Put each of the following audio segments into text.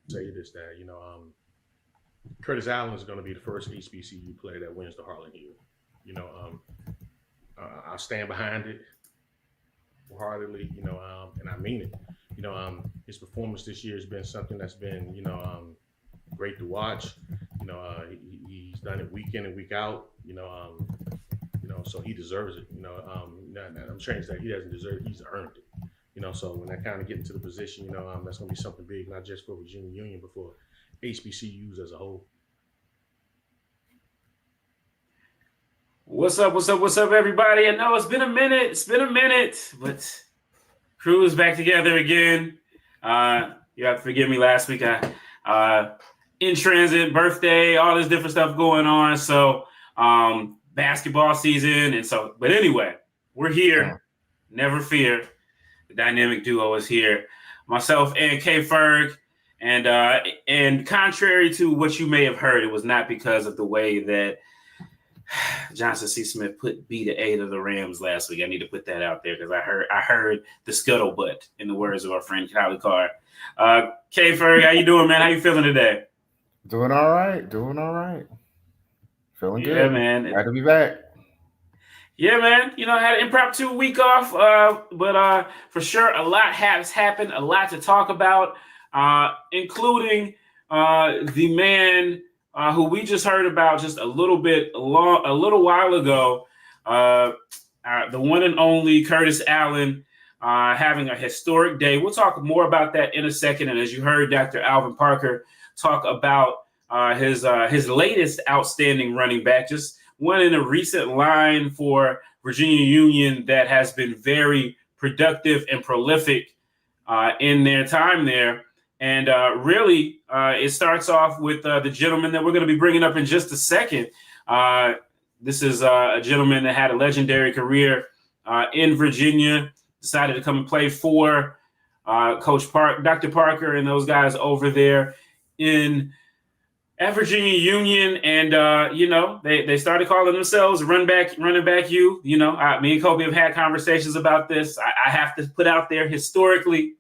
Tell you this, that Curtis Allen is going to be the first HBCU player that wins the Harlan Hill. I stand behind it wholeheartedly, and I mean it. His performance this year has been something that's been, great to watch. He's done it week in and week out. So he deserves it. I'm saying that he doesn't deserve it; he's earned it. So when that kind of get into the position, that's going to be something big, not just for Virginia Union, but for HBCUs as a whole. What's up, everybody? I know it's been a minute, but crew is back together again. You have to forgive me. Last week, I in transit, birthday, all this different stuff going on. So basketball season, but anyway, we're here. Never fear. The dynamic duo is here. Myself and K-Ferg. And contrary to what you may have heard, it was not because of the way that Johnson C. Smith put B to A to the Rams last week. I need to put that out there because I heard the scuttlebutt, in the words of our friend Kylie Carr. K-Ferg, how you doing, man? How you feeling today? Doing all right. Feeling good. Yeah, man. Glad to be back. Yeah, man. I had an impromptu week off, but for sure a lot has happened, a lot to talk about, including the man who we just heard about just a little while ago, the one and only Curtis Allen, having a historic day. We'll talk more about that in a second. And as you heard Dr. Alvin Parker talk about his latest outstanding running back, just one in a recent line for Virginia Union that has been very productive and prolific in their time there. And really, it starts off with the gentleman that we're going to be bringing up in just a second. This is a gentleman that had a legendary career in Virginia, decided to come and play for Coach Dr. Parker and those guys over there at Virginia Union. And, they started calling themselves running back U. Me and Kobe have had conversations about this. I have to put out there historically,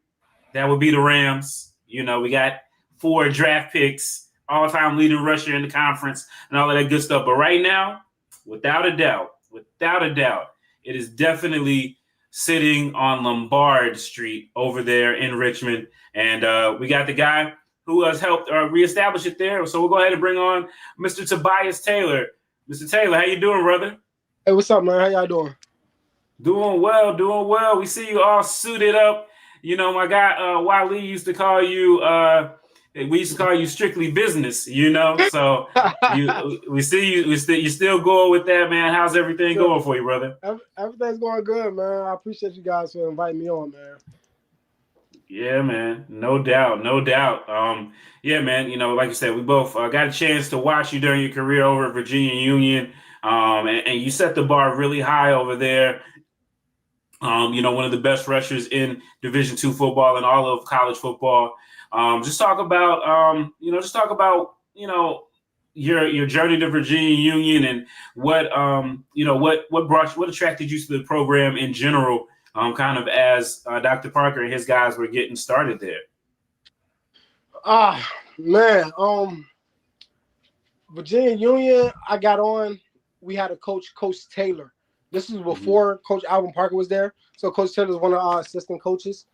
that would be the Rams. We got 4 draft picks, all-time leading rusher in the conference, and all of that good stuff. But right now, without a doubt, it is definitely sitting on Lombard Street over there in Richmond. And we got the guy who has helped reestablish it there. So we'll go ahead and bring on Mr. Tobias Taylor. Mr. Taylor, how you doing, brother? Hey, what's up, man? How y'all doing? Doing well. We see you all suited up. My guy Wally used to call you. We used to call you strictly business. So we see you. You still going with that, man. How's everything going for you, brother? Everything's going good, man. I appreciate you guys for inviting me on, man. Yeah, man. No doubt. Yeah, man. Like you said, we both got a chance to watch you during your career over at Virginia Union, and you set the bar really high over there. One of the best rushers in Division II football and all of college football. Just talk about your journey to Virginia Union and what attracted you to the program in general, kind of as Dr. Parker and his guys were getting started there. Virginia Union, I got on. We had a Coach Taylor. This was before Coach Alvin Parker was there. So Coach Taylor is one of our assistant coaches.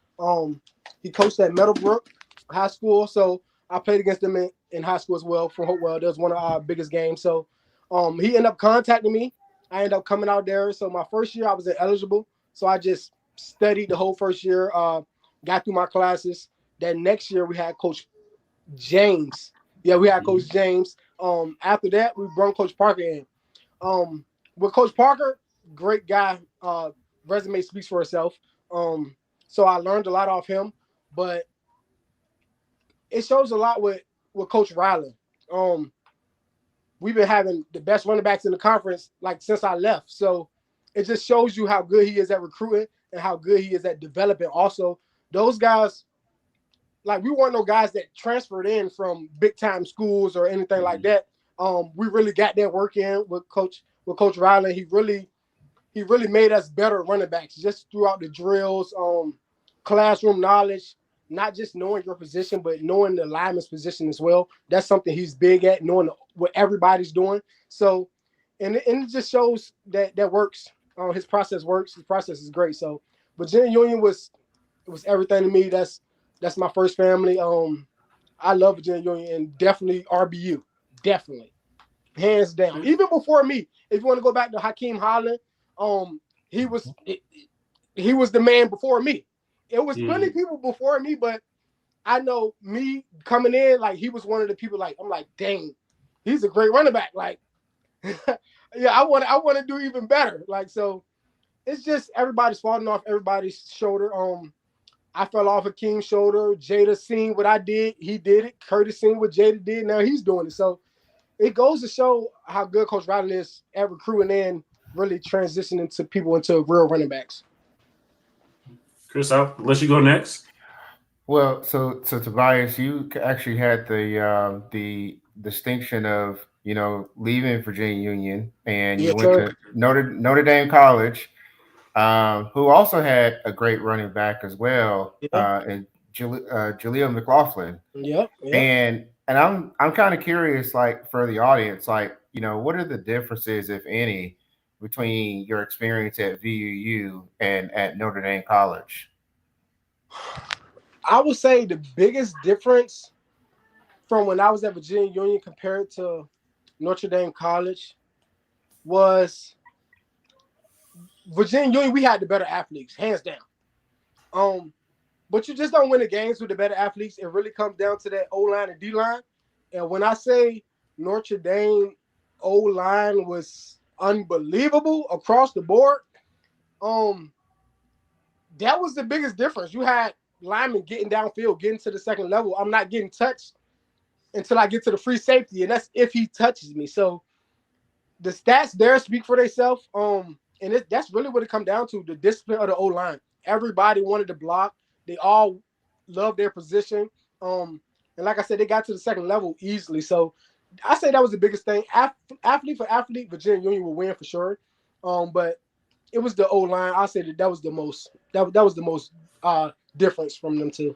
He coached at Meadowbrook High School. So I played against him in high school as well from Hopewell. That was one of our biggest games. So he ended up contacting me. I ended up coming out there. So my first year I was ineligible. So I just studied the whole first year, got through my classes. Then next year we had Coach James. Yeah, we had Coach James. After that, we brought Coach Parker in. With Coach Parker, great guy. Resume speaks for itself. So I learned a lot off him, but it shows a lot with Coach Riley. We've been having the best running backs in the conference since I left. So it just shows you how good he is at recruiting and how good he is at developing. Also, those guys, we weren't no guys that transferred in from big time schools or anything like that. We really got that work in with Coach with Coach Riley. He really made us better running backs just throughout the drills, classroom knowledge, not just knowing your position, but knowing the lineman's position as well. That's something he's big at, knowing what everybody's doing. So, and it just shows that works. His process works. His process is great. So, Virginia Union was everything to me. That's my first family. I love Virginia Union and definitely RBU, definitely, hands down. Even before me, if you want to go back to Hakeem Holland, he was the man before me. It was plenty of people before me, but I know me coming in, like he was one of the people. Like I'm like, dang, he's a great running back. Like, yeah, I want to do even better. Like, so it's just everybody's falling off everybody's shoulder. I fell off Hakeem's shoulder. Jada seen what I did. He did it. Curtis seen what Jada did. Now he's doing it. So it goes to show how good Coach Riley is at recruiting and really transitioning people into real running backs. Kris, I'll let you go next. Well, so Tobias, you actually had the distinction of leaving Virginia Union, and you went to Notre Dame College, who also had a great running back as well, and Jaleel McLaughlin. Yeah. And I'm kind of curious, like for the audience, like what are the differences, if any, between your experience at VUU and at Notre Dame College? I would say the biggest difference from when I was at Virginia Union compared to Notre Dame College was Virginia Union, we had the better athletes, hands down. But you just don't win the games with the better athletes. It really comes down to that O-line and D-line. And when I say Notre Dame O-line was unbelievable across the board, that was the biggest difference. You had linemen getting downfield, getting to the second level. I'm not getting touched until I get to the free safety, and that's if he touches me. So the stats there speak for themselves. And that's really what it comes down to, the discipline of the O-line. Everybody wanted to block. They all loved their position. And like I said, they got to the second level easily. So I say that was the biggest thing. Athlete for athlete, Virginia Union will win for sure. But it was the O-line. I say that was the most difference from them two.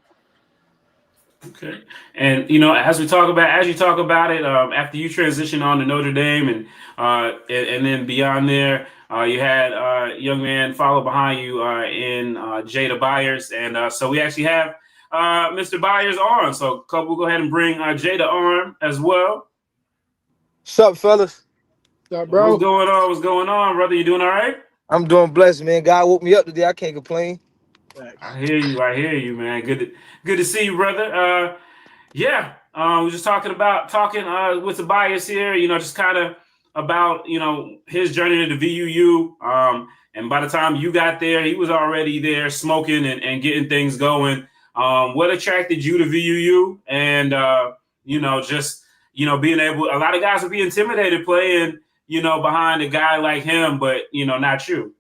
Okay, and as you talk about it, after you transition on to Notre Dame, and then beyond there, you had a young man follow behind you in Jada Byers, and so we actually have Mr. Byers on. So we'll go ahead and bring Jada on as well. What's up, fellas? What's up, bro? What's going on, brother? You doing all right? I'm doing blessed, man. God woke me up today. I can't complain. I hear you, man. Good to see you, brother. We're just talking with Tobias here, just kind of about, his journey to the VUU. And by the time you got there, he was already there smoking and getting things going. What attracted you to VUU? And, being able, a lot of guys would be intimidated playing, behind a guy like him, but, not you.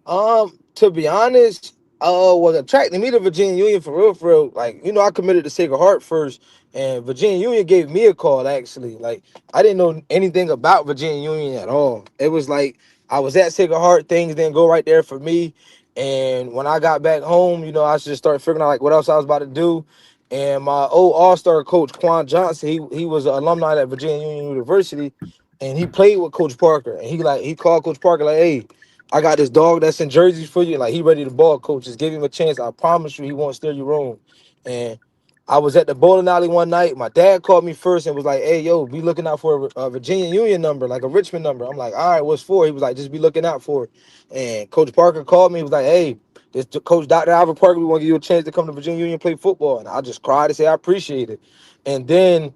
To be honest, what attracted me to Virginia Union for real, like, I committed to Sacred Heart first, and Virginia Union gave me a call, actually. Like, I didn't know anything about Virginia Union at all. It was like, I was at Sacred Heart, things didn't go right there for me, and when I got back home, I just started figuring out, like, what else I was about to do, and my old all-star coach, Quan Johnson, he was an alumni at Virginia Union University, and he played with Coach Parker, and he called Coach Parker, like, hey, I got this dog that's in jerseys for you. Like, he ready to ball, coach. Just give him a chance. I promise you he won't steer you wrong. And I was at the bowling alley one night. My dad called me first and was like, hey, yo, be looking out for a Virginia Union number, like a Richmond number. I'm like, all right, what's for? He was like, just be looking out for it. And Coach Parker called me. He was like, hey, this Coach Dr. Albert Parker, we want to give you a chance to come to Virginia Union and play football. And I just cried and said, I appreciate it. And then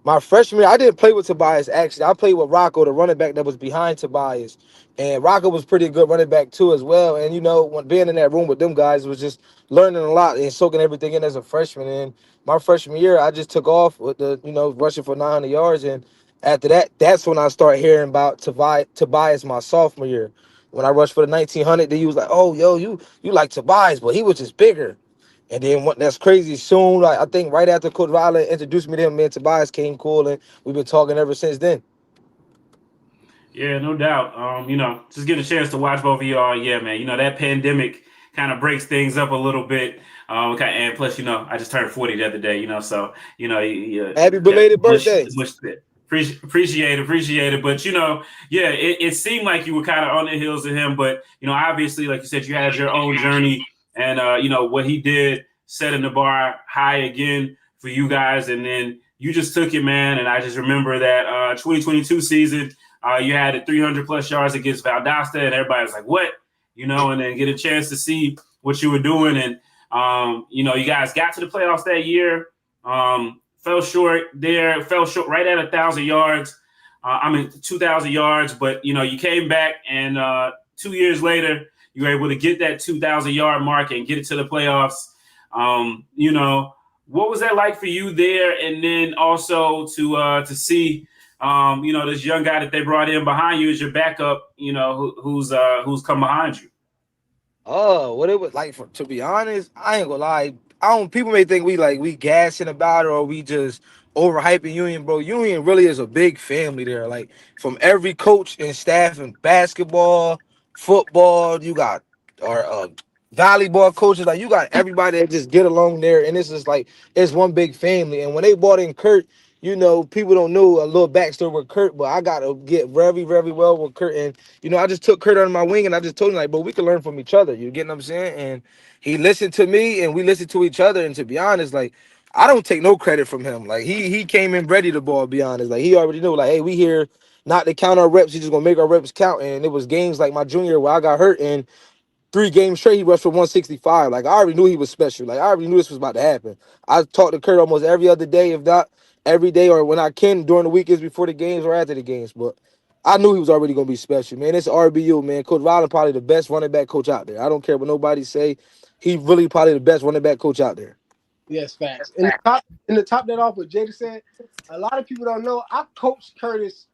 my freshman year, I didn't play with Tobias, actually. I played with Rocco, the running back that was behind Tobias. And Rocco was pretty good running back, too, as well. And, when being in that room with them guys was just learning a lot and soaking everything in as a freshman. And my freshman year, I just took off with the, rushing for 900 yards. And after that, that's when I started hearing about Tobias my sophomore year. When I rushed for the 1900, then he was like, oh, yo, you like Tobias, but he was just bigger. And then that's crazy. Soon, like, I think right after Coach Riley introduced me to him, me and Tobias came cool, and we've been talking ever since then. Yeah, no doubt. Just getting a chance to watch both of y'all. Yeah, man. That pandemic kind of breaks things up a little bit. And plus, I just turned 40 the other day. So Happy belated birthday. Appreciate it. But it seemed like you were kind of on the heels of him. But obviously, like you said, you had your own journey, and what he did, setting the bar high again for you guys, and then you just took it, man. And I just remember that 2022 season. You had it 300 plus yards against Valdosta, and everybody was like, what? And then get a chance to see what you were doing. And, you guys got to the playoffs that year, fell short right at 1,000 yards. 2,000 yards. But, you came back, and 2 years later, you were able to get that 2,000 yard mark and get it to the playoffs. What was that like for you there? And then also to see this young guy that they brought in behind you as your backup, who's come behind you. Oh, what it was like, to be honest, I ain't gonna lie. People may think we gassing about it or we just overhyping Union, bro. Union really is a big family there. Like, from every coach and staff in basketball, football, you got our volleyball coaches, like you got everybody that just get along there, and it's just like it's one big family. And when they brought in Kurt, people don't know a little backstory with Kurt, but I got to get very, very well with Kurt. And, I just took Kurt under my wing, and I just told him, like, bro, we can learn from each other. You get what I'm saying? And he listened to me, and we listened to each other. And to be honest, like, I don't take no credit from him. Like, he came in ready to ball, be honest. Like, he already knew, like, hey, we here not to count our reps. He's just going to make our reps count. And it was games like my junior where I got hurt, and 3 games straight, he rushed for 165. Like, I already knew he was special. Like, I already knew this was about to happen. I talked to Kurt almost every other day, if not every day, or when I can during the weekends before the games or after the games. But I knew he was already going to be special, man. It's RBU, man. Coach Ryland probably the best running back coach out there. I don't care what nobody say. He really probably the best running back coach out there. Yes, facts. And to top that off, what Jada said, a lot of people don't know, I coached Curtis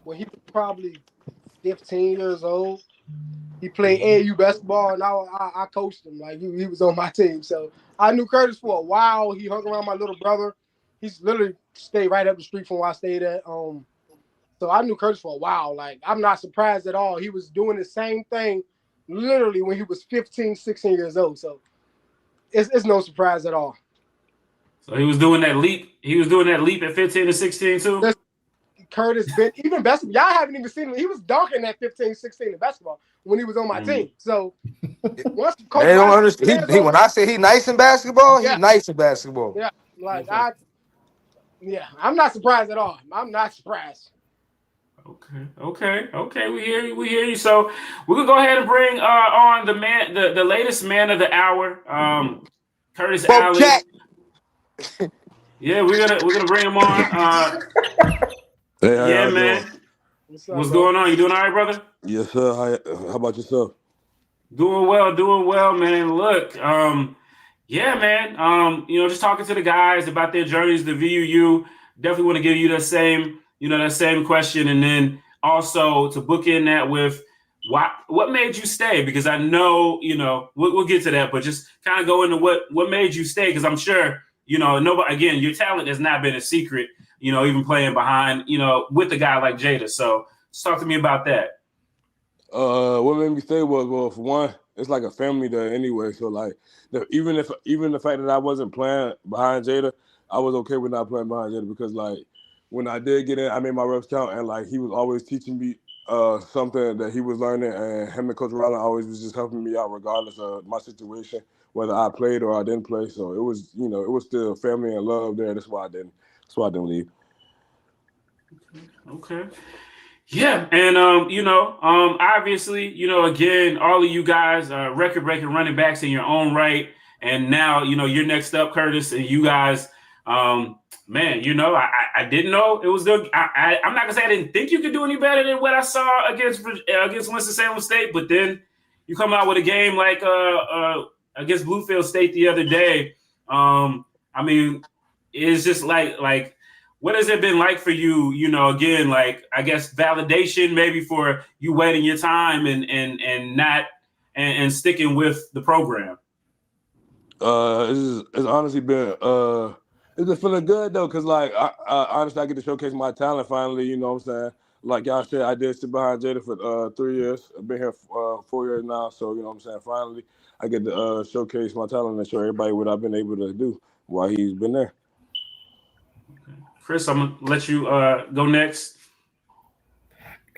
when he was probably 15 years old. He played AAU basketball, and I coached him. Like, he was on my team. So I knew Curtis for a while. He hung around my little brother. He's literally stayed right up the street from where I stayed at. So I knew Curtis for a while. Like, I'm not surprised at all. He was doing the same thing literally when he was 15, 16 years old. So it's no surprise at all. So he was doing that leap. He was doing that leap at 15 and 16 too? Curtis been even basketball. Y'all haven't even seen him. He was dunking at 15, 16 in basketball when he was on my team. So once Coach they don't understand. When I say he nice in basketball, he's nice in basketball. Yeah, like I'm not surprised at all. I'm not surprised. Okay. We hear you. So we're gonna go ahead and bring on the latest man of the hour, Curtis Alley. Yeah, we're gonna bring him on. Hey, yeah, man. What's going on? You doing all right, brother? Yes, sir. How about yourself? Doing well, man. Look, yeah, man. Just talking to the guys about their journeys to VUU. Definitely want to give you that same question, and then also to book in that with what made you stay? Because I know, we'll get to that, but just kind of go into what made you stay, because I'm sure, nobody, again, your talent has not been a secret, even playing behind, with a guy like Jada. So just talk to me about that. What made me stay was, well, for one, it's like a family there anyway. So like, even the fact that I wasn't playing behind Jada, I was okay with not playing behind Jada, because like when I did get in, I made my reps count, and like he was always teaching me something that he was learning, and him and Coach Ryland always was just helping me out regardless of my situation, whether I played or I didn't play. So it was, it was still family and love there. That's why I didn't leave. Okay. Yeah, and obviously, again, all of you guys are record-breaking running backs in your own right, and now, you're next up, Curtis, and you guys, man, I didn't know it was good. I'm not gonna say I didn't think you could do any better than what I saw against Winston-Salem State, but then you come out with a game like against Bluefield State the other day. I mean, it's just like. What has it been like for you, again, like, I guess validation maybe for you waiting your time and not and sticking with the program? It's honestly been it's been feeling good though, because like I honestly I get to showcase my talent finally, you know what I'm saying? like y'all said, I did sit behind Jada for 3 years. I've been here for 4 years now, so you know what I'm saying. Finally, I get to showcase my talent and show everybody what I've been able to do while he's been there. Kris, I'm gonna let you go next.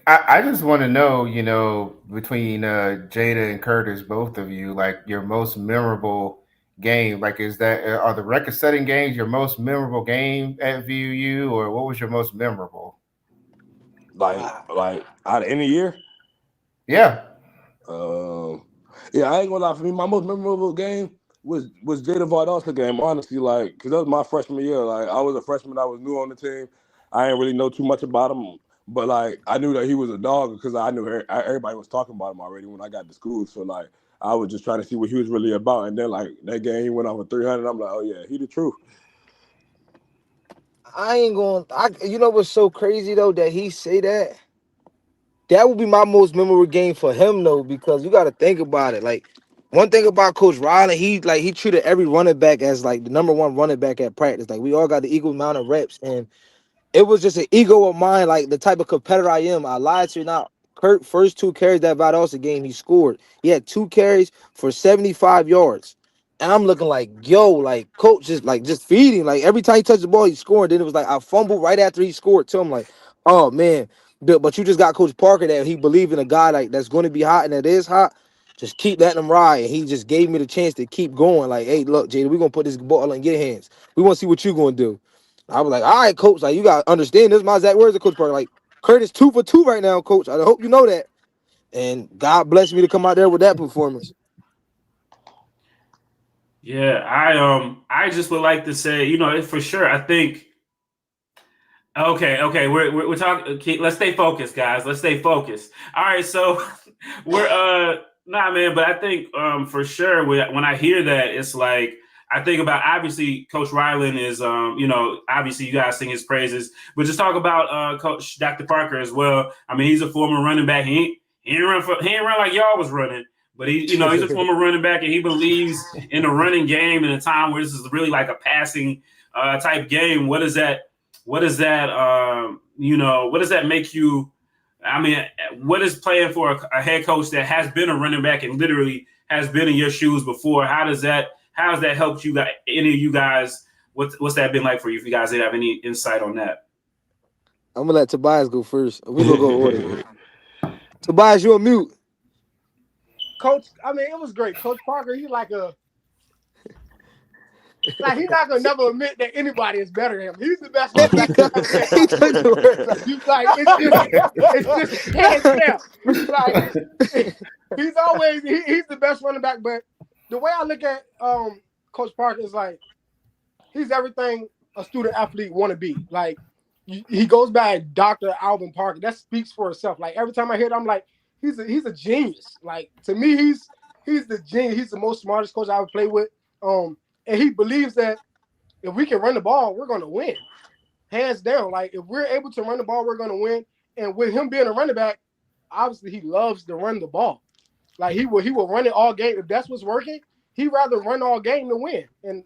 I just want to know, you know, between Jada and Curtis, both of you, like your most memorable game. Like, are the record-setting games your most memorable game at VUU, or what was your most memorable? Like out of any year? Yeah. Yeah, I ain't gonna lie. For me, my most memorable game was Jada Vardos's game. Honestly, like, because that was my freshman year. Like, I was a freshman. I was new on the team. I didn't really know too much about him, but like, I knew that he was a dog because I knew everybody was talking about him already when I got to school. So like, I was just trying to see what he was really about. And then like that game, he went off for 300. I'm like, oh yeah, he the truth. You know what's so crazy though that he say that? That would be my most memorable game for him though, because you got to think about it. Like, one thing about Coach Riley, he treated every running back as like the number one running back at practice. Like, we all got the equal amount of reps, and it was just an ego of mine, like the type of competitor I am. I lied to you not. Kurt, first 2 carries that Valdosta game, he scored. He had 2 carries for 75 yards. And I'm looking like, yo, like, coach just feeding. Like, every time he touched the ball, he scored. Then it was like, I fumbled right after he scored. So I'm like, oh, man. But you just got Coach Parker that he believed in a guy like that's going to be hot and that is hot. Just keep letting him ride. And he just gave me the chance to keep going. Like, hey, look, Jada, we're going to put this ball in your hands. We want to see what you're going to do. I was like, all right, coach. Like, you got to understand this. My exact words of Coach Parker. Like, Curtis 2 for 2 right now, coach. I hope you know that. And God bless me to come out there with that performance. Yeah, I just would like to say, you know, for sure. I think. Okay, we're talking. Okay, let's stay focused, guys. Let's stay focused. All right, so we're nah, man. But I think for sure when I hear that, it's like I think about obviously Coach Ryland is you know, obviously you guys sing his praises, but just talk about Coach Dr. Parker as well. I mean, he's a former running back. He ain't run like y'all was running. But he's a former running back, and he believes in the running game in a time where this is really like a passing type game. What does that make you? I mean, what is playing for a head coach that has been a running back and literally has been in your shoes before? How has that helped you guys? Any of you guys? What's that been like for you? If you guys didn't have any insight on that, I'm gonna let Tobias go first. We gonna go order. Tobias, you on mute. Coach, I mean, it was great. Coach Parker, he's like he's not gonna never admit that anybody is better than him. He's the best one back. It's just hands down. Like, he's always he's the best running back. But the way I look at Coach Parker is like he's everything a student athlete want to be. Like he goes by Dr. Alvin Parker. That speaks for itself. Like every time I hear it, I'm like, he's a genius. Like to me, he's the genius. He's the most smartest coach I ever played with. And he believes that if we can run the ball, we're going to win, hands down. Like if we're able to run the ball, we're going to win. And with him being a running back, obviously he loves to run the ball. Like he will run it all game. If that's what's working, he'd rather run all game than win. And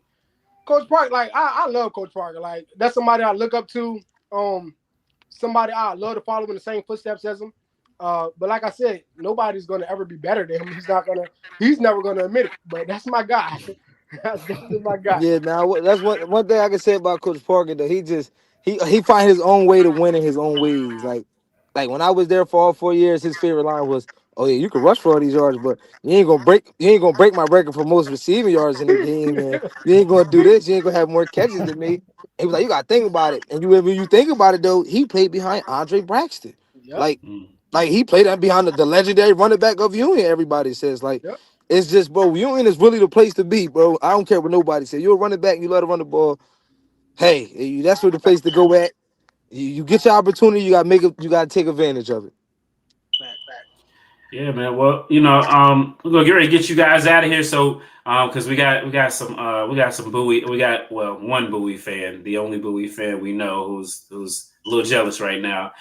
Coach Parker, like I love Coach Parker. Like that's somebody I look up to. Somebody I love to follow in the same footsteps as him. But like I said, nobody's going to ever be better than him. He's never going to admit it. But that's my guy. That's my guy. Yeah, now that's one thing I can say about Coach Parker, that he find his own way to win in his own ways. Like when I was there for all 4 years, his favorite line was, "Oh yeah, you can rush for all these yards, but you ain't gonna break my record for most receiving yards in the game, man. You ain't gonna do this. You ain't gonna have more catches than me." He was like, "You gotta think about it." And when you think about it, though, he played behind Andre Braxton. Yep. Like he played behind the legendary running back of Union. Everybody says yep. It's just, bro, Union is really the place to be, bro. I don't care what nobody says. You're a running back and you love to run the ball. Hey, that's where the place to go at. You get your opportunity, you gotta take advantage of it. Yeah, man. Well, we're gonna get ready to get you guys out of here. So, because we got some Bowie. We got one Bowie fan, the only Bowie fan we know who's a little jealous right now.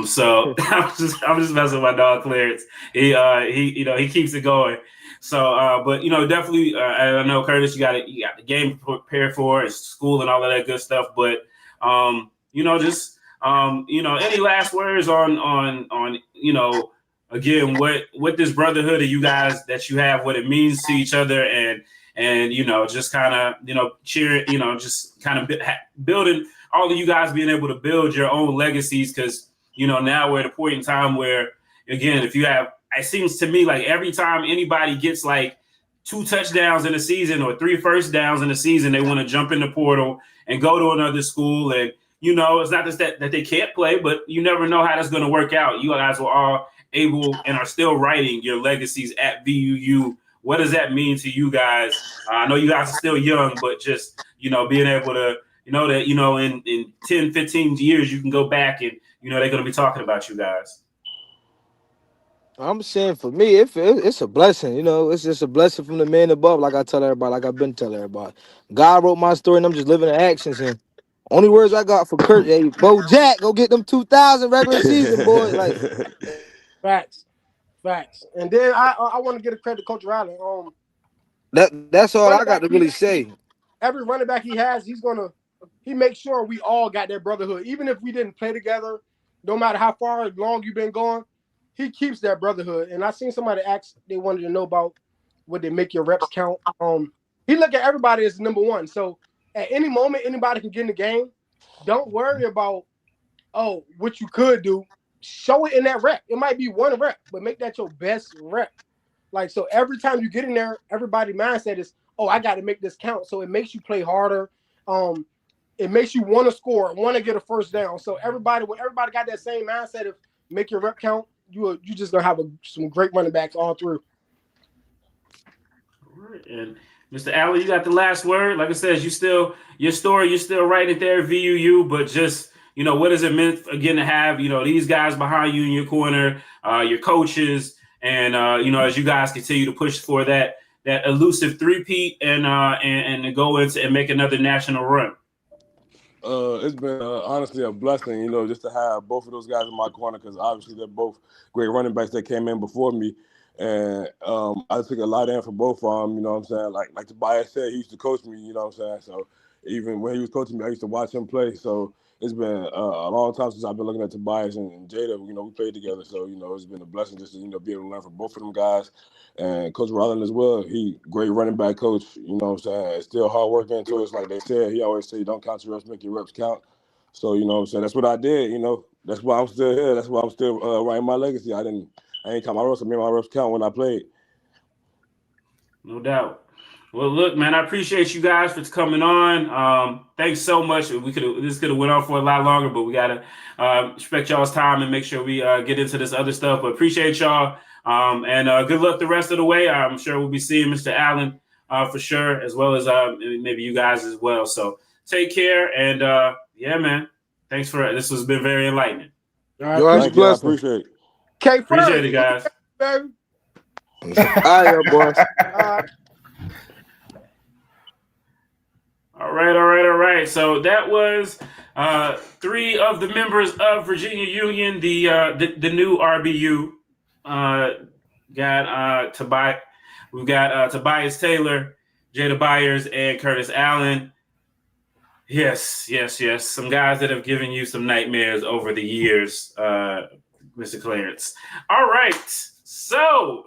So I'm just messing with my dog Clarence. He keeps it going. So, but definitely, I know Curtis, you got the game prepared for, it's school and all of that good stuff. But just Any last words on again, what this brotherhood of you guys that you have, what it means to each other, and just kind of cheering, just kind of building all of you guys being able to build your own legacies, because now we're at a point in time where, again, if you have, it seems to me like every time anybody gets like 2 touchdowns in a season or 3 first downs in a season, they want to jump in the portal and go to another school. And it's not just that they can't play, but you never know how that's going to work out. You guys were all able and are still writing your legacies at VUU. What does that mean to you guys? I know you guys are still young, but just, being able to, that, in 10, 15 years, you can go back and, they're going to be talking about you guys. I'm saying for me, it's a blessing. It's just a blessing from the man above. Like I tell everybody, like I've been telling everybody, God wrote my story and I'm just living the actions. And only words I got for Kurt, hey, Bo Jack, go get them 2,000 regular season, boys. Like, Facts. And then I want to give a credit to Coach Riley. That's all I got to really say. Every running back he has, he makes sure we all got that brotherhood. Even if we didn't play together, no matter how far long you've been gone, he keeps that brotherhood. And I seen somebody ask, they wanted to know about would they make your reps count. He look at everybody as number one. So at any moment, anybody can get in the game. Don't worry about, what you could do. Show it in that rep. It might be 1 rep, but make that your best rep. Like, so every time you get in there, everybody's mindset is, I got to make this count. So it makes you play harder. It makes you want to score, want to get a first down. So when everybody got that same mindset of make your rep count, you just gonna have some great running backs all through. All right. And Mr. Allen, you got the last word. Like I said, you're still writing there at VUU, but just what does it mean again to have these guys behind you in your corner, your coaches, and as you guys continue to push for that elusive three-peat and to go into and make another national run. It's been honestly a blessing, just to have both of those guys in my corner, because obviously they're both great running backs that came in before me. And I took a lot in for both of them, what I'm saying? Like Tobias said, he used to coach me, what I'm saying? So even when he was coaching me, I used to watch him play. So it's been a long time since I've been looking at Tobias and Jada. We played together. So, it's been a blessing just to, be able to learn from both of them guys. And Coach Ryland as well, he great running back coach, what I'm saying? It's still hard work into it. It's like they said, he always say, don't count your reps, make your reps count. So, what I'm saying? That's what I did, That's why I'm still here. That's why I'm still writing my legacy. I ain't count my reps. I made my reps count when I played. No doubt. Well, look, man, I appreciate you guys for coming on. Thanks so much. This could have went on for a lot longer, but we gotta respect y'all's time and make sure we get into this other stuff. But appreciate y'all, and good luck the rest of the way. I'm sure we'll be seeing Mr. Allen for sure, as well as maybe you guys as well. So take care, and yeah, man, thanks for this. Has been very enlightening. All right, Thank you. I appreciate it. K-Ferg, appreciate it, guys. Baby. All right, boys. All right. So that was 3 of the members of Virginia Union, the new RBU. We've got Tobias Taylor, Jada Byers, and Curtis Allen. Yes. Some guys that have given you some nightmares over the years, Mr. Clarence. All right. So,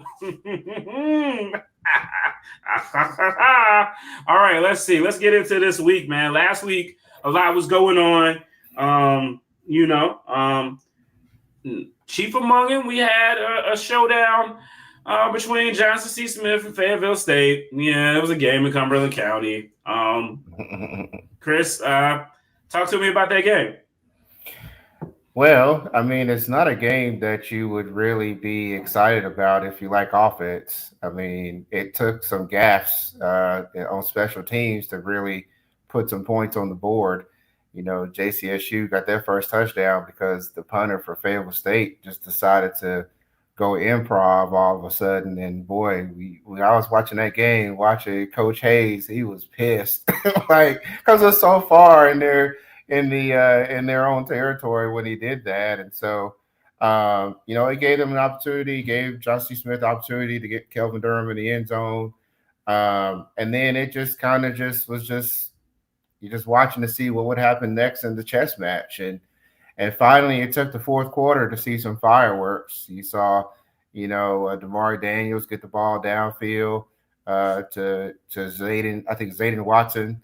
all right, let's see. Let's get into this week, man. Last week, a lot was going on. Chief among them, we had a showdown between Johnson C. Smith and Fayetteville State. Yeah, it was a game in Cumberland County. Chris, talk to me about that game. Well, I mean, it's not a game that you would really be excited about if you like offense. I mean, it took some gaffes on special teams to really put some points on the board. JCSU got their first touchdown because the punter for Fayetteville State just decided to go improv all of a sudden. And boy, when I was watching that game, watching Coach Hayes, he was pissed, because it's so far in their own territory when he did that. And so, it gave them an opportunity, gave Johnson Smith the opportunity to get Kelvin Durham in the end zone. And then it just kind of was you're just watching to see what would happen next in the chess match. And And finally, it took the fourth quarter to see some fireworks. You saw, Damari Daniels get the ball downfield to Zayden. I think Zayden Watson,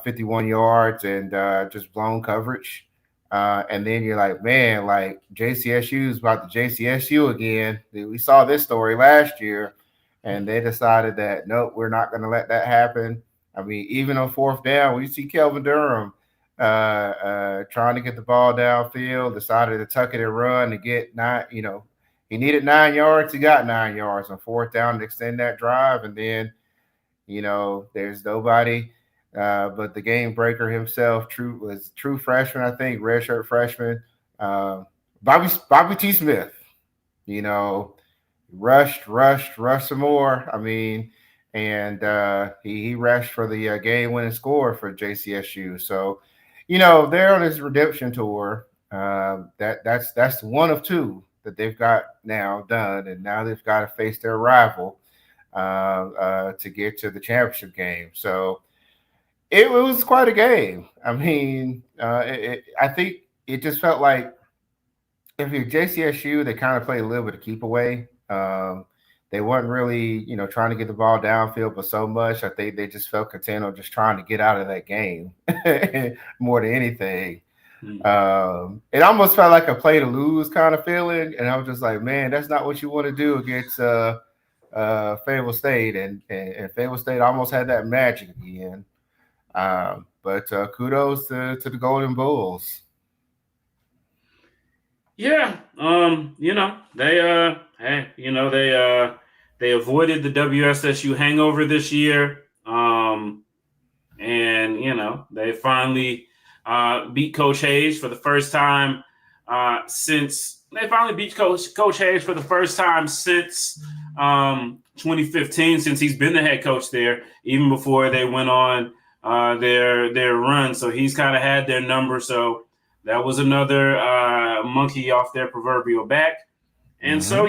51 yards and just blown coverage. And then you're like, man, like JCSU is about the JCSU again. We saw this story last year, and they decided that, nope, we're not going to let that happen. I mean, even on fourth down, we see Kelvin Durham trying to get the ball downfield, decided to tuck it and run to get he needed 9 yards. He got 9 yards on fourth down to extend that drive. And then, there's nobody but the game breaker himself, true freshman, I think, redshirt freshman, Bobby T. Smith, rushed some more. I mean, and he rushed for the game-winning score for JCSU. So, they're on this redemption tour. That's one of two that they've got now done, and now they've got to face their rival to get to the championship game. So it was quite a game. I mean, I think it just felt like if you're JCSU, they kind of played a little bit of keep away. They weren't really, trying to get the ball downfield, but so much I think they just felt content on just trying to get out of that game more than anything. It almost felt like a play to lose kind of feeling, and I was just like, man, that's not what you want to do against Fayetteville State, and Fayetteville State almost had that magic again. But kudos to the Golden Bulls. Yeah, they avoided the WSSU hangover this year, and they finally beat Coach Hayes for the first time since 2015, since he's been the head coach there, even before they went on their run. So he's kind of had their number. So that was another monkey off their proverbial back. And so,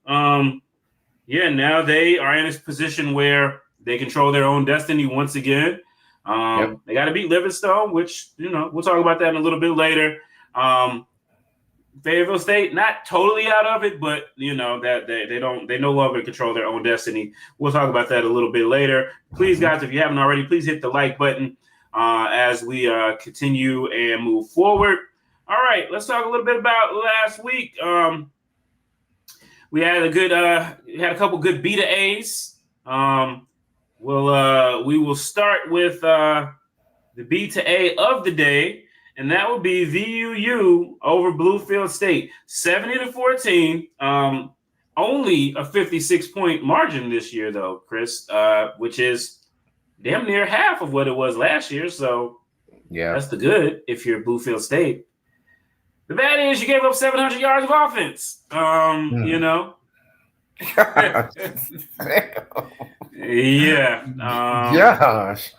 now they are in a position where they control their own destiny once again. They got to beat Livingstone, which, we'll talk about that in a little bit later. Fayetteville State, not totally out of it, but, that they no longer control their own destiny. We'll talk about that a little bit later. Please, guys, if you haven't already, please hit the like button as we continue and move forward. All right, let's talk a little bit about last week. We had a couple good Beta A's. We will start with the Beta A of the day, and that will be VUU over Bluefield State, 70-14. Only a 56-point margin this year, though, Chris, which is damn near half of what it was last year. So that's the good if you're Bluefield State. The bad is you gave up 700 yards of offense. Yeah. Gosh.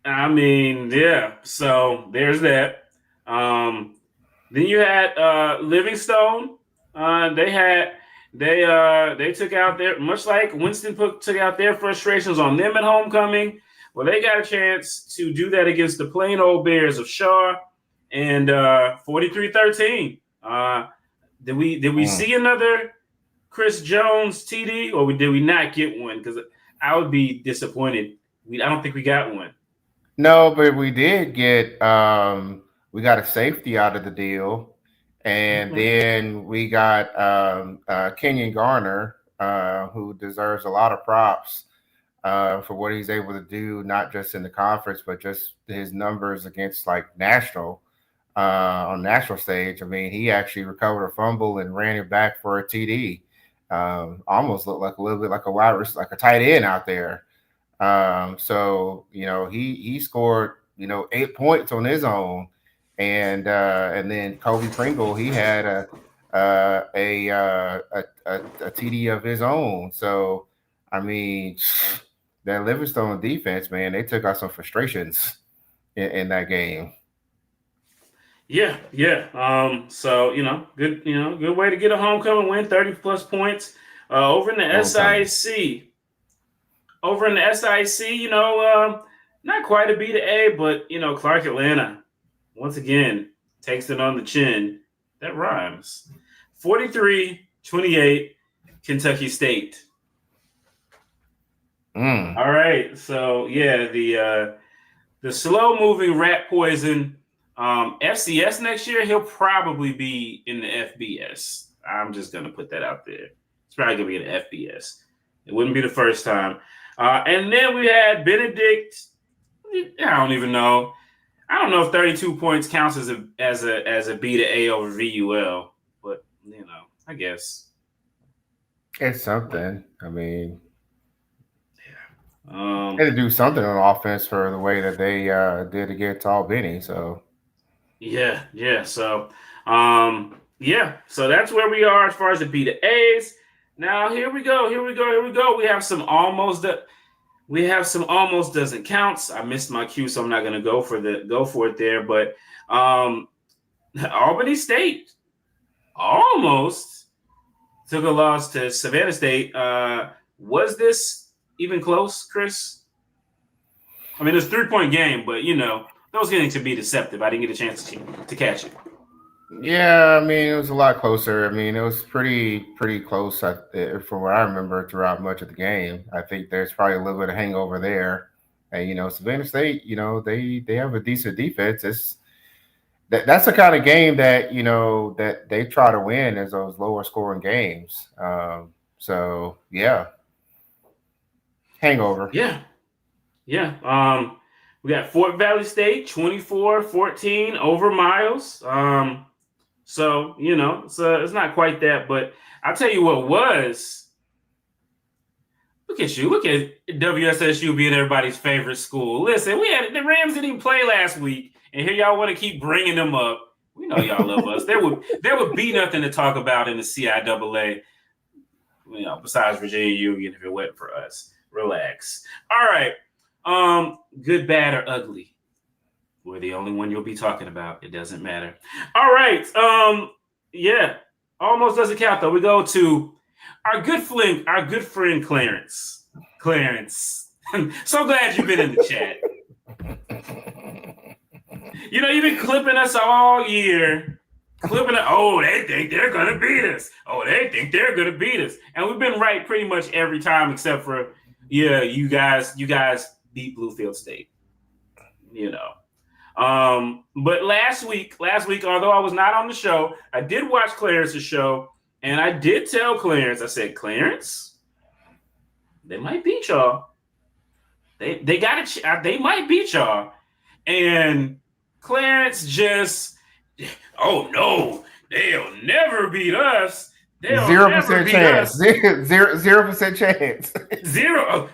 I mean, yeah. So there's that. Then you had Livingstone. They took out their, much like Winston took out their frustrations on them at homecoming. Well, they got a chance to do that against the plain old Bears of Shaw. And 43-13. Did we see another Chris Jones TD, or did we not get one? Because I would be disappointed. I don't think we got one. No, but we did get we got a safety out of the deal, and then we got Kenyon Garner, who deserves a lot of props for what he's able to do, not just in the conference, but just his numbers against on national stage. I mean, he actually recovered a fumble and ran it back for a TD. Almost looked like a little bit like a wide receiver, like a tight end out there. So he scored 8 points on his own, and then Kobe Pringle, he had a TD of his own. So I mean, that Livingstone defense, man, they took out some frustrations in that game. Yeah. So good way to get a homecoming win, 30+ points. Over in the SIAC. Not quite a B to A, but Clark Atlanta, once again, takes it on the chin. That rhymes. 43-28, Kentucky State. All right. So, yeah, the slow-moving rat poison, FCS next year, he'll probably be in the FBS. I'm just going to put that out there. It's probably going to be an FBS. It wouldn't be the first time. And then we had Benedict. I don't even know. I don't know if 32 points counts as a B to A over VUL, but I guess it's something. I mean, they had to do something on offense for the way that they did against Albany. So yeah. So so that's where we are as far as the B to A's. Now here we go. We have some almost doesn't counts. I missed my cue, so I'm not going to go for it there. But Albany State almost took a loss to Savannah State. Was this even close, Chris? I mean, it's a 3-point game, but those getting to be deceptive. I didn't get a chance to catch it. Yeah, I mean, it was a lot closer. I mean, it was pretty close from what I remember throughout much of the game. I think there's probably a little bit of hangover there. And, Savannah State, they have a decent defense. That's the kind of game that, that they try to win as those lower scoring games. So, yeah. Hangover. Yeah. We got Fort Valley State 24-14 over Miles. So, it's not quite that, but I'll tell you what was. Look at you. Look at WSSU being everybody's favorite school. Listen, we had the Rams didn't even play last week, and here y'all want to keep bringing them up. We know y'all love us. There would be nothing to talk about in the CIAA, besides Virginia Union if it wasn't for us. Relax. All right. Good, bad, or ugly. We're the only one you'll be talking about. It doesn't matter. All right. Almost doesn't count though. We go to our good friend Clarence. Clarence. So glad you've been in the chat. You've been clipping us all year. They think they're gonna beat us. And we've been right pretty much every time except for you guys beat Bluefield State. But last week, although I was not on the show, I did watch Clarence's show, and I did tell Clarence, I said, Clarence, they might beat y'all. They might beat y'all. And Clarence just, oh no, they'll never beat us. 0% chance. 0% chance.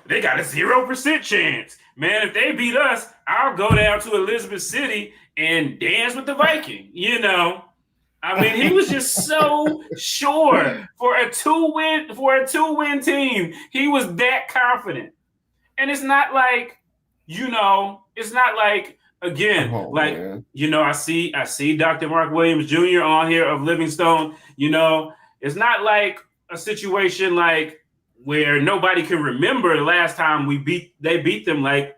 They got a 0% chance. Man, if they beat us, I'll go down to Elizabeth City and dance with the Viking. I mean, he was just so sure for a two-win team. He was that confident. And it's not like, again, I see Dr. Mark Williams Jr. on here of Livingstone, it's not like a situation like where nobody can remember the last time they beat them. Like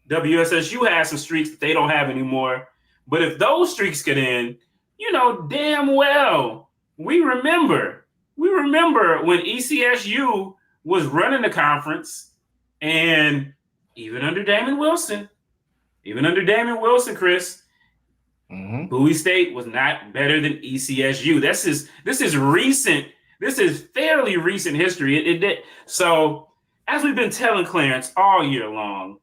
WSSU has some streaks that they don't have anymore. But if those streaks get in, damn well we remember when ECSU was running the conference, and even under Damon Wilson, Chris. Mm-hmm. Bowie State was not better than ECSU. This is recent. This is fairly recent history. It did. So as we've been telling Clarence all year long,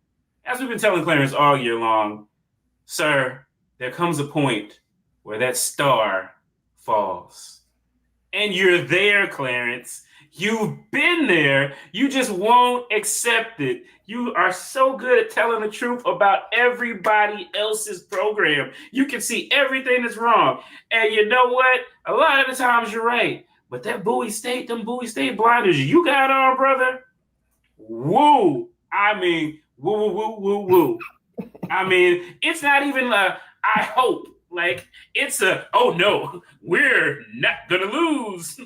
sir, there comes a point where that star falls. And you're there, Clarence. You've been there. You just won't accept it. You are so good at telling the truth about everybody else's program. You can see everything that's wrong. And you know what? A lot of the times you're right. But them Bowie State blinders you got on, brother. Woo. I mean, woo. I mean, it's not even I hope. Like, it's oh no, we're not going to lose.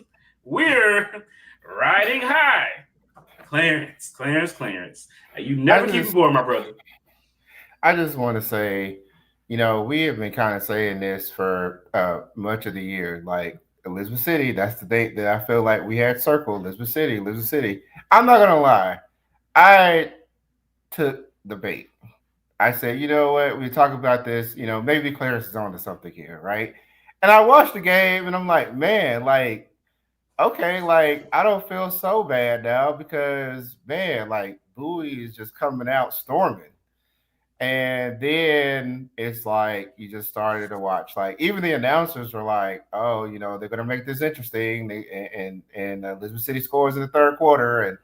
We're riding high. Clarence. You never keep score, my brother. I just want to say, we have been kind of saying this for much of the year. Like Elizabeth City, that's the date that I feel like we had circled. Elizabeth City, Elizabeth City. I'm not gonna lie, I took the bait. I said, you know what, we talk about this. Maybe Clarence is on to something here, right? And I watched the game, and I'm like, man, like, okay, like I don't feel so bad now because man, like Bowie is just coming out storming. And then it's like you just started to watch. Like even the announcers were like, "Oh, they're going to make this interesting." And Elizabeth City scores in the third quarter, and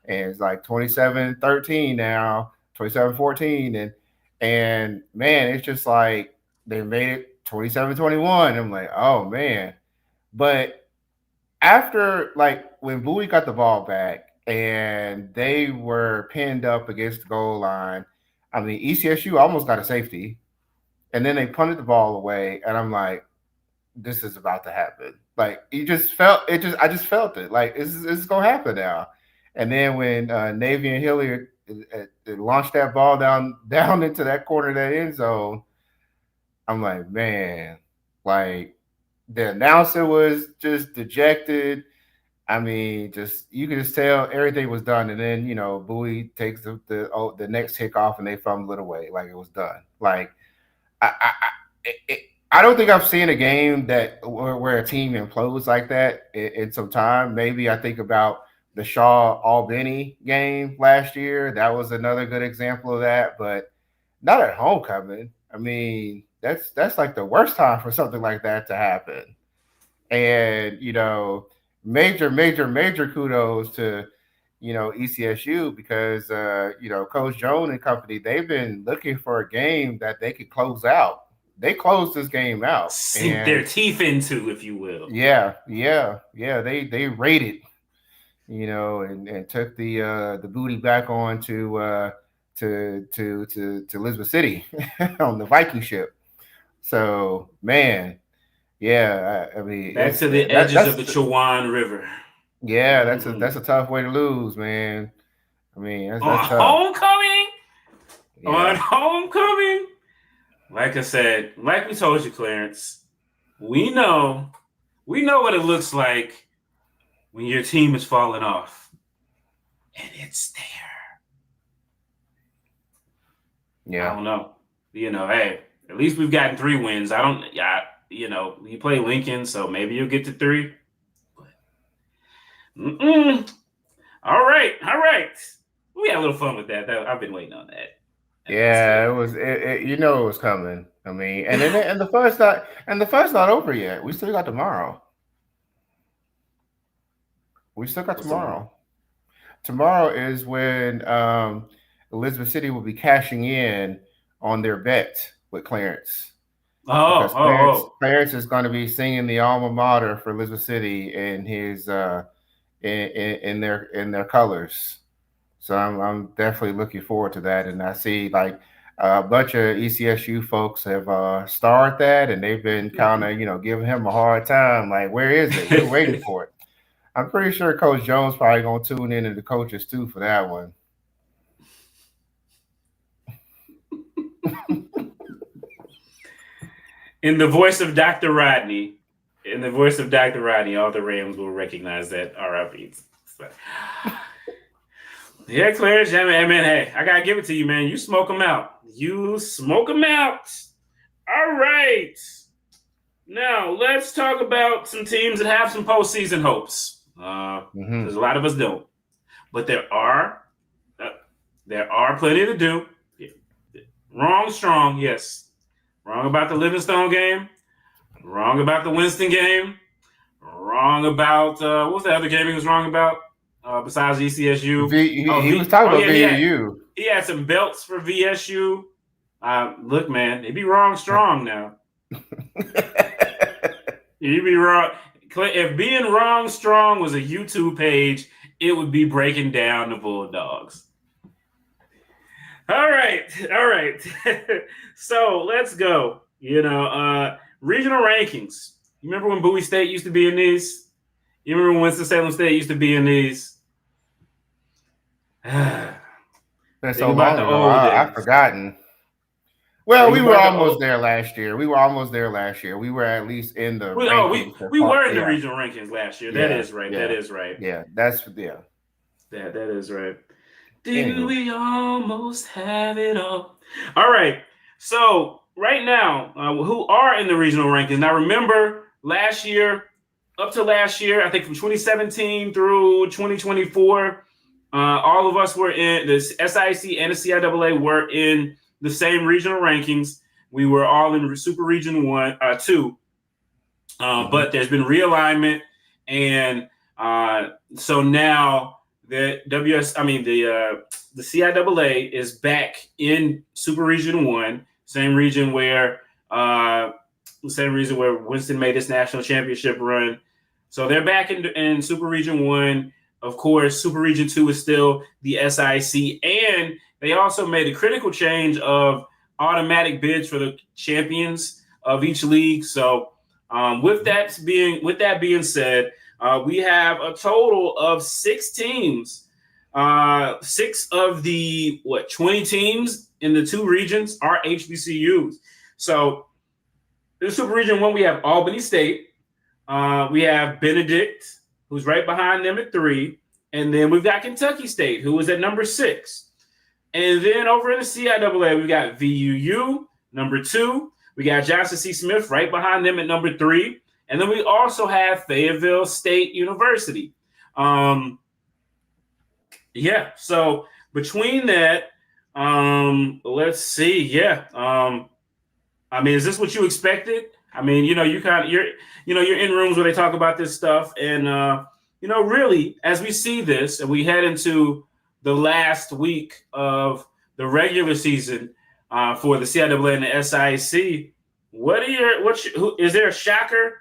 it's like 27-13 now, 27-14, and man, it's just like they made it 27-21. I'm like, oh man, but after like when Bowie got the ball back and they were pinned up against the goal line. I mean, ECSU almost got a safety, and then they punted the ball away, and I'm like, this is about to happen. Like, you just felt it. I just felt it. Like, this is gonna happen now. And then when Navy and Hilliard launched that ball down into that corner of that end zone, I'm like, man, like the announcer was just dejected. I mean, you can just tell everything was done, and then Bowie takes the next kickoff, and they fumble it away like it was done. Like I don't think I've seen a game where a team implodes like that in some time. Maybe I think about the Shaw Albany game last year. That was another good example of that, but not at homecoming. I mean, that's like the worst time for something like that to happen. And major kudos to ECSU because Coach Jones and company, they've been looking for a game that they could close out. They closed this game out, sink their teeth into, if you will. Yeah. They raided, and took the booty back on to Elizabeth City on the Viking ship. So man. Yeah, I mean, back to the edges of the Chowan River. Yeah, that's a tough way to lose, man. I mean, that's tough. Homecoming. Yeah. On homecoming. Like I said, like we told you, Clarence, we know what it looks like when your team is falling off, and it's there. Yeah, I don't know. Hey, at least we've gotten 3 wins. You play Lincoln, so maybe you'll get to 3. All right. We had a little fun with that. I've been waiting on that. Yeah, it was. It was coming. I mean, and the fun's not over yet. We still got tomorrow. Tomorrow is when Elizabeth City will be cashing in on their bet with Clarence. Clarence is going to be singing the alma mater for Elizabeth City in his in their colors. So I'm definitely looking forward to that. And I see like a bunch of ECSU folks have starred that, and they've been kind of giving him a hard time. Like, where is it? We're waiting for it. I'm pretty sure Coach Jones probably gonna tune in to the coaches too for that one. In the voice of Dr. Rodney, all the Rams will recognize that RIP. Yeah, Clarence, man, hey, I gotta give it to you, man. You smoke them out. All right. Now, let's talk about some teams that have some postseason hopes. Because a lot of us don't. But there are plenty to do. Wrong, strong, yes. Wrong about the Livingstone game. Wrong about the Winston game. Wrong about what was the other game he was wrong about? Besides ECSU, he was talking about VSU. He had some belts for VSU. Look, man, they be wrong strong now. You be wrong. If being wrong strong was a YouTube page, it would be breaking down the Bulldogs. All right. So let's go. Regional rankings. You remember when Bowie State used to be in these? You remember when Winston-Salem State used to be in these? That's so long ago. I've forgotten. Well, we were almost there last year. We were at least in the rankings. We were in the regional rankings last year. That is right. Yeah. That is right. Yeah, that is right. Didn't we almost have it all? All right. So right now, who are in the regional rankings? Now, remember last year, up to last year, I think from 2017 through 2024, all of us were in the SIAC and the CIAA were in the same regional rankings. We were all in Super Region 2, but there's been realignment, and so now the CIAA is back in Super Region 1, same region where Winston made his national championship run. So they're back in Super Region 1. Of course, Super Region 2 is still the SIAC, and they also made a critical change of automatic bids for the champions of each league. So with that being said, we have a total of 6 teams. 6 of the 20 teams in the 2 regions are HBCUs. So in Super Region 1, we have Albany State. We have Benedict, who's right behind them at 3. And then we've got Kentucky State, who is at number 6. And then over in the CIAA, we got VUU, number 2. We got Johnson C. Smith right behind them at number 3. And then we also have Fayetteville State University. So between that, let's see. Is this what you expected? You're in rooms where they talk about this stuff. And, really, as we see this and we head into the last week of the regular season for the CIAA and the SIAC, is there a shocker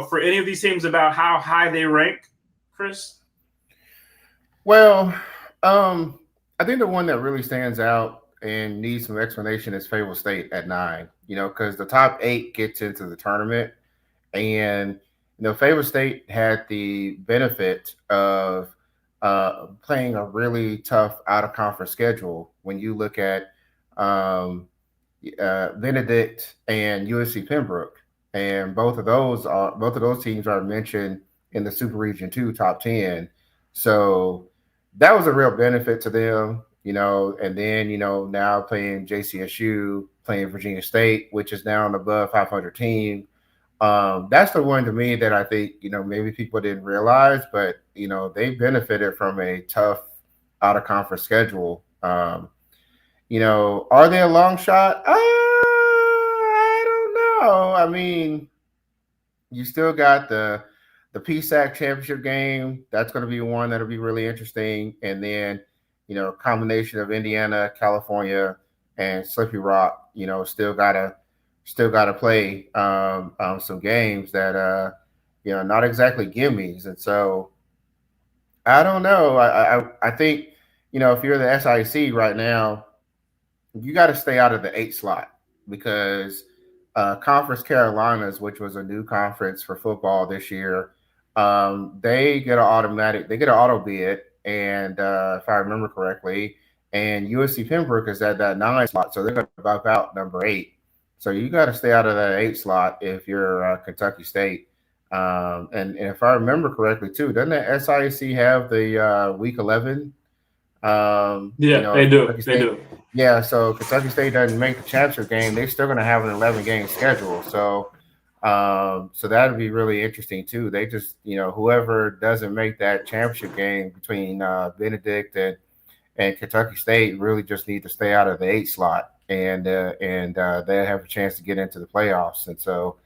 for any of these teams about how high they rank, Kris? Well, I think the one that really stands out and needs some explanation is Fayetteville State at 9, because the top 8 gets into the tournament. And, Fayetteville State had the benefit of playing a really tough out-of-conference schedule when you look at Benedict and USC Pembroke. And both of those teams are mentioned in the Super Region 2 top 10. So that was a real benefit to them, and then, now playing JCSU, playing Virginia State, which is now an above 500 team. That's the one to me that I think, maybe people didn't realize, but, they benefited from a tough out-of-conference schedule. Are they a long shot? I don't know. You still got the PSAC championship game. That's going to be one that'll be really interesting. And then, combination of Indiana, California, and Slippery Rock, still gotta play some games that not exactly gimmies. And so I don't know. I think, if you're the SIAC right now, you got to stay out of the 8 slot, because Conference Carolinas, which was a new conference for football this year, they get an auto bid, and if I remember correctly, and USC Pembroke is at that 9 slot, so they're going to bump out number 8. So you got to stay out of that 8 slot if you're Kentucky State. And if I remember correctly too, doesn't the SIAC have the Week 11? They do. They do. Yeah, so Kentucky State doesn't make the championship game. They're still going to have an 11-game schedule. So that would be really interesting too. They just, whoever doesn't make that championship game between Benedict and Kentucky State really just need to stay out of the 8 slot, and they have a chance to get into the playoffs. And so,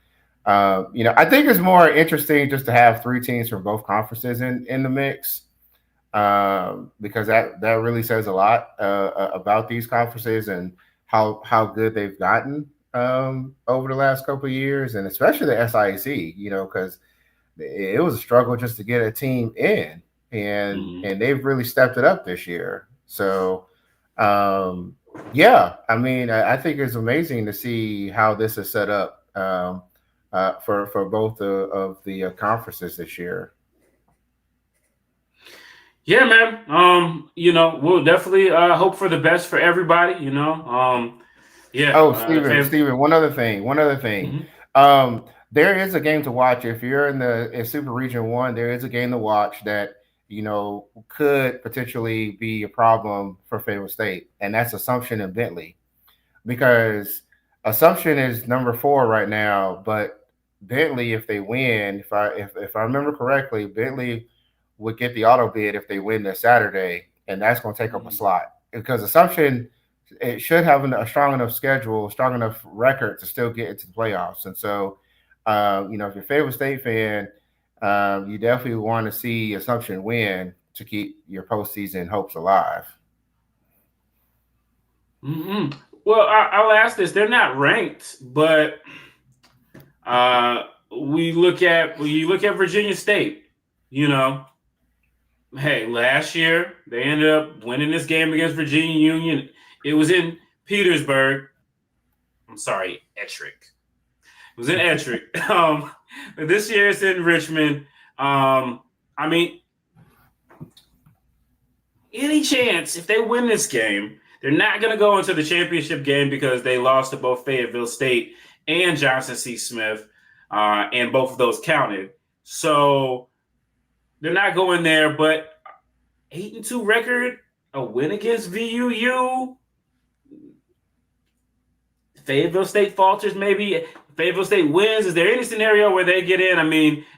I think it's more interesting just to have 3 teams from both conferences in the mix, because that really says a lot about these conferences and how good they've gotten over the last couple of years, and especially the SIAC, because it was a struggle just to get a team in, and they've really stepped it up this year. So, I think it's amazing to see how this is set up for both of the conferences this year. Yeah, man. We'll definitely hope for the best for everybody. Yeah. Oh, Steven, one other thing. Mm-hmm. There is a game to watch. If you're in Super Region 1, there is a game to watch that, could potentially be a problem for Fayetteville State, and that's Assumption and Bentley. Because Assumption is number 4 right now, but Bentley, if they win, if I remember correctly, Bentley would get the auto bid if they win this Saturday, and that's going to take up a slot. Because Assumption, it should have a strong enough schedule, strong enough record to still get into the playoffs. And so, if you're a Fayetteville State fan, you definitely want to see Assumption win to keep your postseason hopes alive. Mm-hmm. Well, I'll ask this: they're not ranked, but when you look at Virginia State, hey, last year they ended up winning this game against Virginia Union. It was in Petersburg. I'm sorry, Ettrick. It was in Ettrick. But this year it's in Richmond. Any chance if they win this game, they're not going to go into the championship game because they lost to both Fayetteville State and Johnson C. Smith, and both of those counted. So they're not going there, but 8-2 record, a win against VUU. Fayetteville State falters, maybe Fayetteville State wins. Is there any scenario where they get in?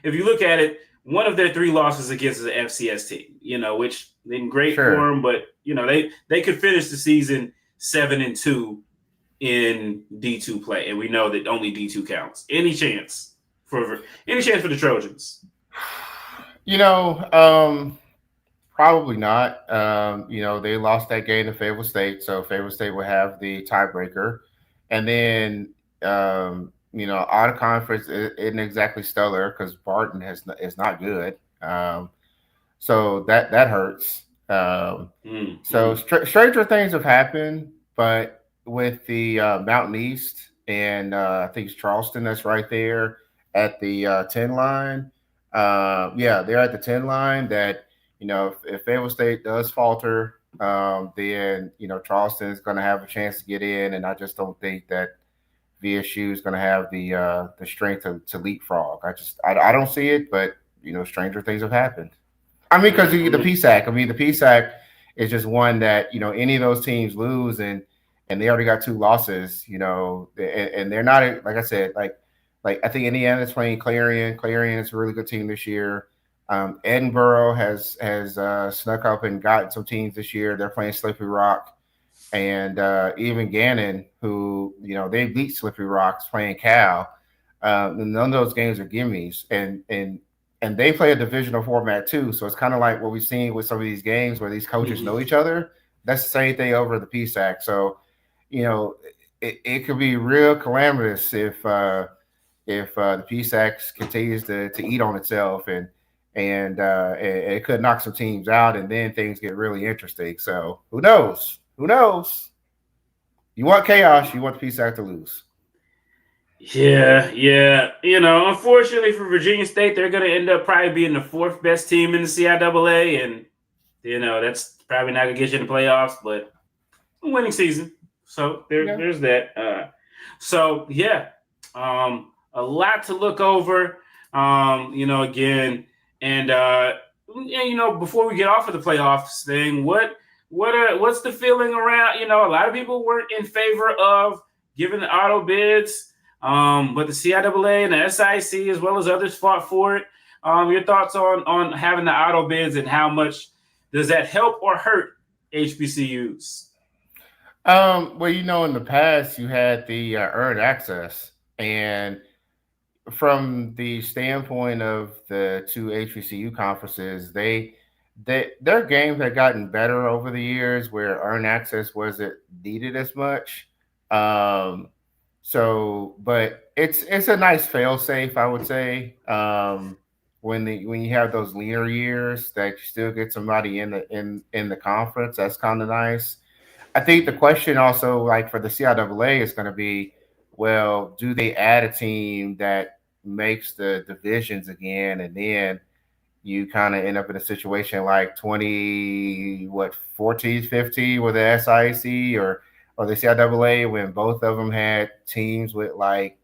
If you look at it, one of their 3 losses against the FCS team, which isn't great for them, but they could finish the season 7-2 in D2 play, and we know that only D2 counts. Any chance for the Trojans? Probably not. They lost that game to Fayetteville State, so Fayetteville State will have the tiebreaker. And then, out of conference isn't exactly stellar because Barton is not good. So that hurts. So stranger things have happened, but with the Mountain East and I think it's Charleston that's right there at the 10 line. They're at the 10 line that, if Fayetteville State does falter, then, Charleston is going to have a chance to get in. And I just don't think that VSU is going to have the strength to leapfrog. I don't see it, but, stranger things have happened. Because the PSAC, the PSAC is just one that, any of those teams lose and they already got 2 losses, and they're not, like I said, like I think Indiana's playing Clarion. Clarion is a really good team this year. Edinburgh has snuck up and gotten some teams this year. They're playing Slippery Rock, and even Gannon, who they beat Slippery Rock's playing Cal. None of those games are gimmies, and they play a divisional format too. So it's kind of like what we've seen with some of these games where these coaches know each other. That's the same thing over the PSAC. So it could be real calamitous if the PSAC continues to eat on itself and it could knock some teams out, and then things get really interesting. So who knows? You want chaos. You want the PSAC to lose. Yeah. Unfortunately for Virginia State, they're going to end up probably being the 4th best team in the CIAA, and that's probably not going to get you in the playoffs, but a winning season. So there's that. A lot to look over. Again. And before we get off of the playoffs thing, what's the feeling around? A lot of people weren't in favor of giving the auto bids, but the CIAA and the SIAC, as well as others, fought for it. Your thoughts on having the auto bids and how much does that help or hurt HBCUs? Well, in the past you had the earned access, and from the standpoint of the 2 HBCU conferences, their games have gotten better over the years where earned access wasn't needed as much. But it's a nice fail safe, I would say. When you have those leaner years that you still get somebody in the conference, that's kind of nice. I think the question also, like for the CIAA, is going to be, well, do they add a team that makes the divisions again, and then you kind of end up in a situation like 14, 15 with the SIAC, or or the CIAA when both of them had teams with like,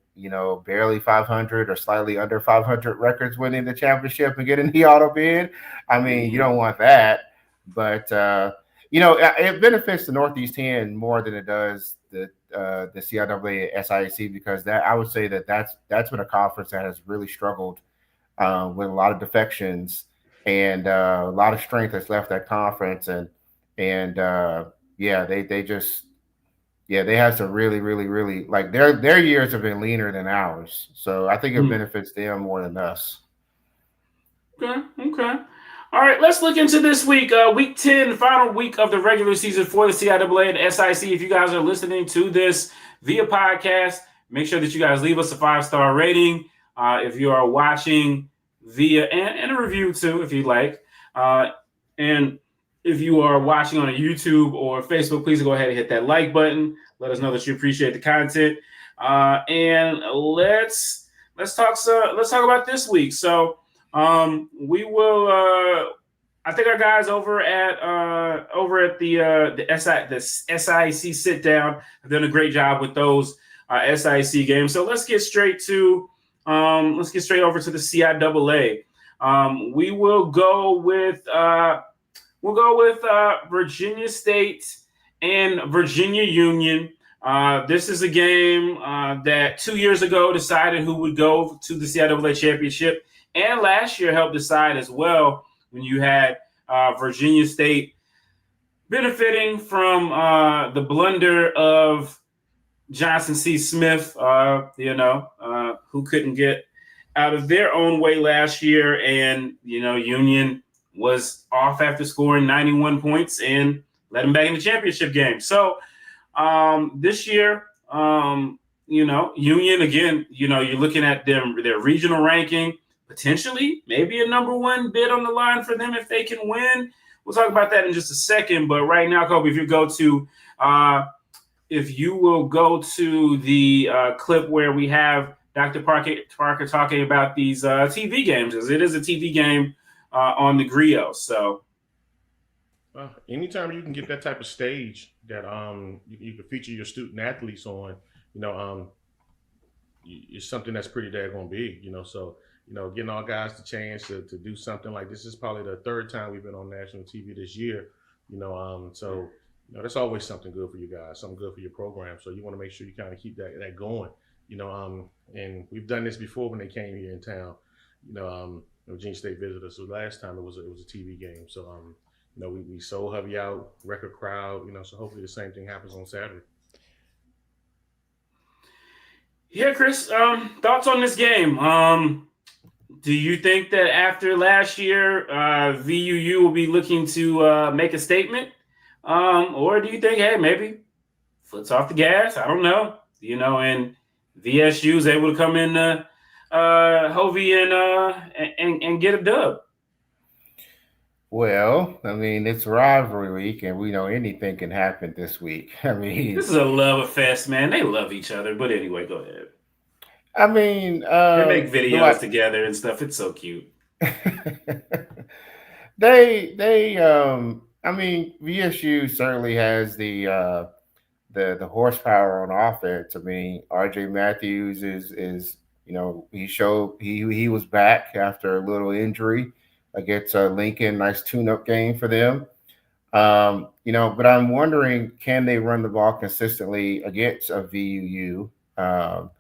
barely 500 or slightly under 500 records winning the championship and getting the auto bid. I mean, you don't want that, but it benefits the Northeast 10 more than it does the CIAA SIAC, because I would say that's been a conference that has really struggled with a lot of defections and a lot of strength that's left that conference, and they have some really, really, really, like their years have been leaner than ours. So I think it benefits them more than us. Okay. All right, let's look into this week. Week 10, final week of the regular season for the CIAA and SIAC. If you guys are listening to this via podcast, make sure that you guys leave us a 5-star rating. If you are watching via, and a review too, if you'd like. And if you are watching on a YouTube or Facebook, please go ahead and hit that like button. Let us know that you appreciate the content. And let's talk about this week. So we will. I think our guys over at the SIAC sit down have done a great job with those SIAC games. So let's get straight over to the CIAA. We will go with. We'll go with Virginia State and Virginia Union. This is a game that 2 years ago decided who would go to the CIAA Championship, and last year helped decide as well, when you had Virginia State benefiting from the blunder of Johnson C. Smith, who couldn't get out of their own way last year, and Union was off after scoring 91 points and let him back in the championship game. So this year, Union, again, you're looking at their regional ranking, potentially maybe a number one bid on the line for them if they can win. We'll talk about that in just a second. But right now, Kobe, if you will go to the clip where we have Dr. Parker talking about these TV games, as it is a TV game on the Griot. So anytime you can get that type of stage that you can feature your student athletes on, it's something that's pretty daggone big, so getting all guys the chance to do something like this is probably the third time we've been on national TV this year, so that's always something good for you guys, something good for your program. So you want to make sure you kind of keep that going, and we've done this before when they came here in town, Virginia State visitors. So last time it was a TV game. So we sold heavy out, record crowd, so hopefully the same thing happens on Saturday. Yeah, Chris, thoughts on this game? Do you think that after last year, VUU will be looking to make a statement? Or do you think, hey, maybe foot's off the gas? I don't know. And VSU is able to come in Hovey and get a dub. Well, I mean, it's rivalry week, and we know anything can happen this week. I mean, this is a love fest, man. They love each other. But anyway, go ahead. I mean, they make videos together and stuff. It's so cute. I mean, VSU certainly has the horsepower on offense. I mean, RJ Matthews is he showed he was back after a little injury against Lincoln. Nice tune-up game for them. But I'm wondering, can they run the ball consistently against a VUU? The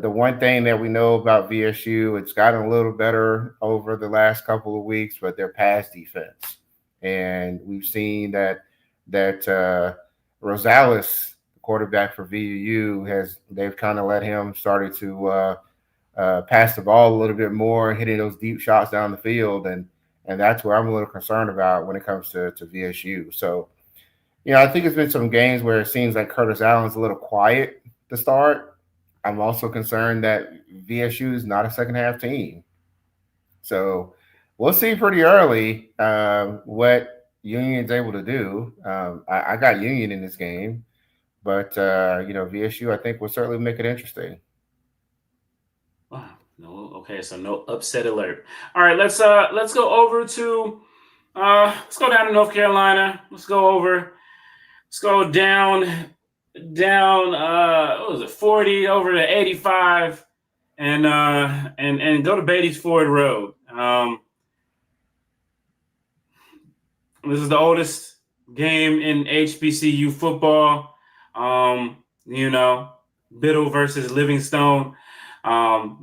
one thing that we know about VSU, it's gotten a little better over the last couple of weeks, but their pass defense. And we've seen that Rosales, the quarterback for VUU, they've kind of let him started to pass the ball a little bit more, hitting those deep shots down the field, and that's where I'm a little concerned about when it comes to VSU. So, I think it's been some games where it seems like Curtis Allen's a little quiet to start. I'm also concerned that VSU is not a second half team. So we'll see pretty early what Union's able to do. I got Union in this game, but VSU I think will certainly make it interesting. Wow. No, okay, so no upset alert. All right, let's go over to Let's go down to North Carolina. Let's go down, what was it, 40 over to 85 and go to Beatty's Ford Road. This is the oldest game in HBCU football. Biddle versus Livingstone.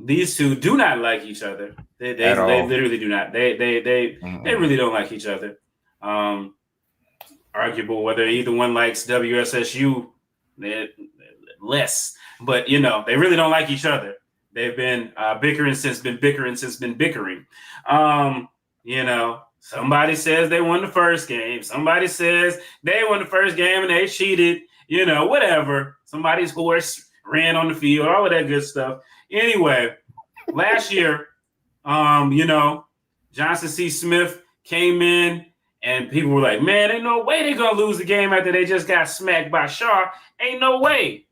These two do not like each other. They literally do not. They really don't like each other. Arguable whether either one likes WSSU less, but they really don't like each other. They've been bickering since been bickering. Somebody says they won the first game. Somebody says they won the first game and they cheated. Whatever. Somebody's horse ran on the field, all of that good stuff. Anyway, last year, Johnson C. Smith came in and people were like, man, ain't no way they're going to lose the game after they just got smacked by Shaw. Ain't no way.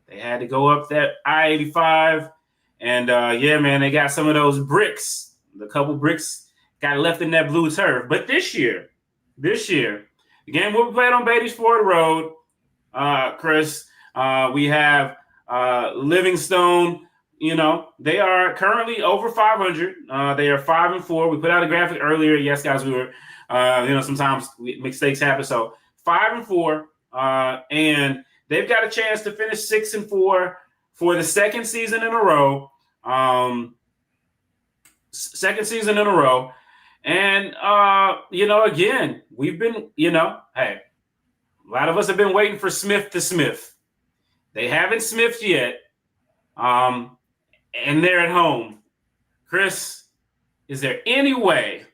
They had to go up that I-85 and, they got some of those bricks. The couple bricks got left in that blue turf. But this year, the game will be played on Beatty's Ford Road, Chris. We have Livingstone. They are currently over 500. They are 5-4. We put out a graphic earlier. Yes, guys, we were, sometimes mistakes happen. So 5-4, and they've got a chance to finish 6-4 for the second season in a row. And, again, we've been, hey, a lot of us have been waiting for Smith to Smith. They haven't Smithed yet. And they're at home. Chris, is there any way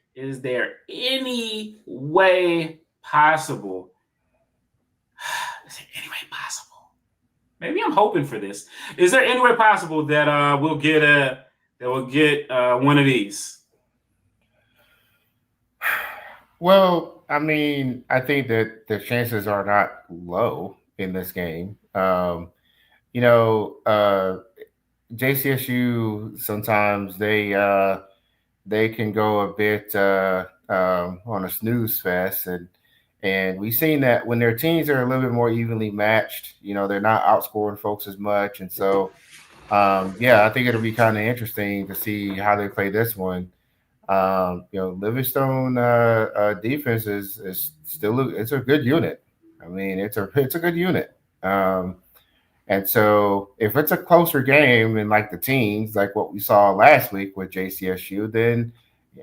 possible? Is there any way possible? Maybe I'm hoping for this. Is there any way possible that we'll get one of these? Well, I mean, I think that the chances are not low in this game. JCSU sometimes they can go a bit on a snooze fest, and we've seen that when their teams are a little bit more evenly matched, they're not outscoring folks as much, and so I think it'll be kind of interesting to see how they play this one. Livingstone defense is still it's a good unit. I mean, it's a good unit. And so if it's a closer game in like the teens, like what we saw last week with JCSU, then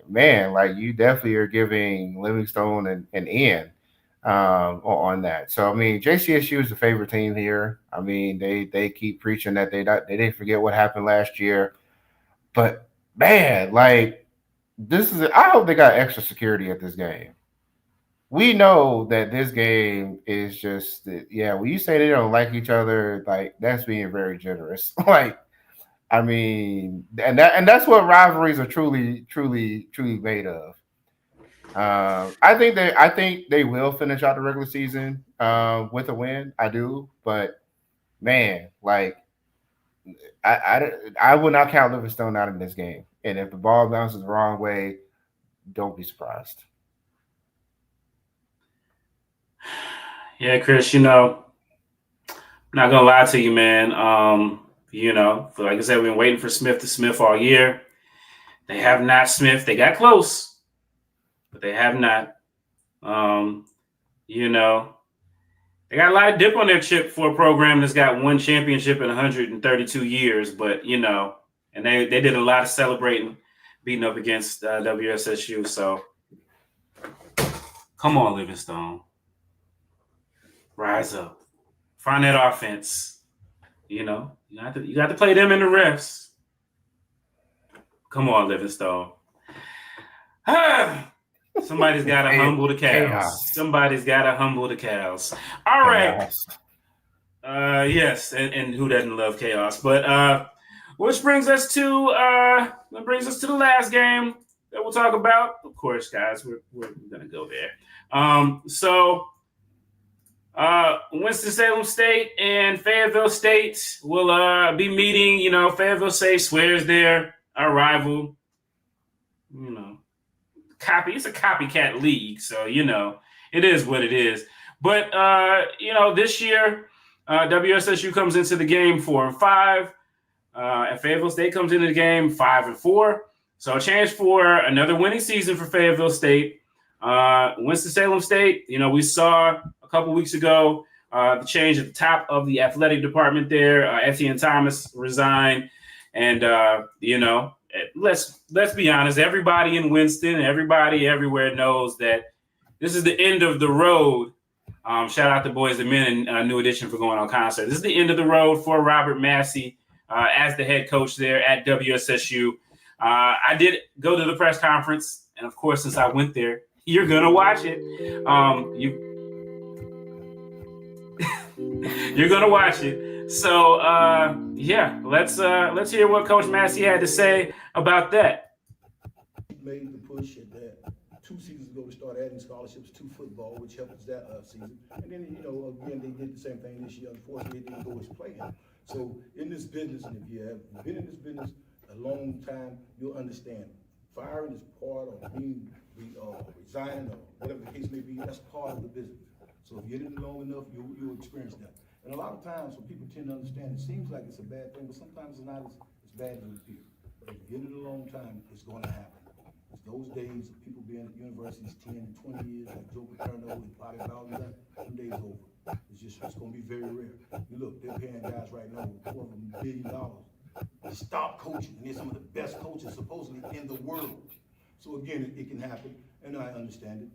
man, like you definitely are giving Livingstone an in on that. So I mean, JCSU is the favorite team here. I mean, they keep preaching that they didn't forget what happened last year, but man, like I hope they got extra security at this game. We know that this game is just, when you say they don't like each other, like that's being very generous. Like, I mean, and that's what rivalries are truly made of. I think they will finish out the regular season with a win. I do, but man, like I would not count Livingstone out in this game. And if the ball bounces the wrong way, don't be surprised. Yeah, Chris, I'm not gonna lie to you, man. Like I said, we've been waiting for Smith to Smith all year. They have not Smith. They got close, but they have not. They got a lot of dip on their chip for a program that's got one championship in 132 years, but and they did a lot of celebrating, beating up against WSSU. So come on, Livingstone. Rise up. Find that offense. You got to play them in the refs. Come on, Livingstone. Somebody's got to humble the cows. Somebody's got to humble the cows. All right. Yes, and who doesn't love chaos? But which brings us to the last game that we'll talk about. Of course, guys, we're gonna go there. Winston-Salem State and Fayetteville State will be meeting. Fayetteville State swears they're a rival. It's a copycat league, so it is what it is. But this year, WSSU comes into the game 4-5, and Fayetteville State comes into the game 5-4. So a chance for another winning season for Fayetteville State. Winston-Salem State, we saw a couple weeks ago the change at the top of the athletic department there. Etienne Thomas resigned, and let's be honest. Everybody in Winston, everybody everywhere knows that this is the end of the road. Shout out to Boys and Men and New Edition for going on concert. This is the end of the road for Robert Massey as the head coach there at WSSU. I did go to the press conference, and of course, since I went there, you're gonna watch it. You're gonna watch it. So let's hear what Coach Massey had to say about that. Made the push at that 2 seasons ago to start adding scholarships to football, which helped us that season. And then again they did the same thing this year. Unfortunately, it didn't go as planned. So in this business, and if you have been in this business a long time, you'll understand. Firing is part of being resigning or whatever the case may be. That's part of the business. So if you're in it long enough, you'll experience that. And a lot of times, when people tend to understand, it seems like it's a bad thing, but sometimes it's not as bad as it appears. If you're in it a long time, it's going to happen. It's those days of people being at universities 10 and 20 years, like Joe Paterno and Potty Bowden, them days over. It's going to be very rare. You look, they're paying guys right now $250 million to stop coaching, and they're some of the best coaches supposedly in the world. So again, it can happen, and I understand it.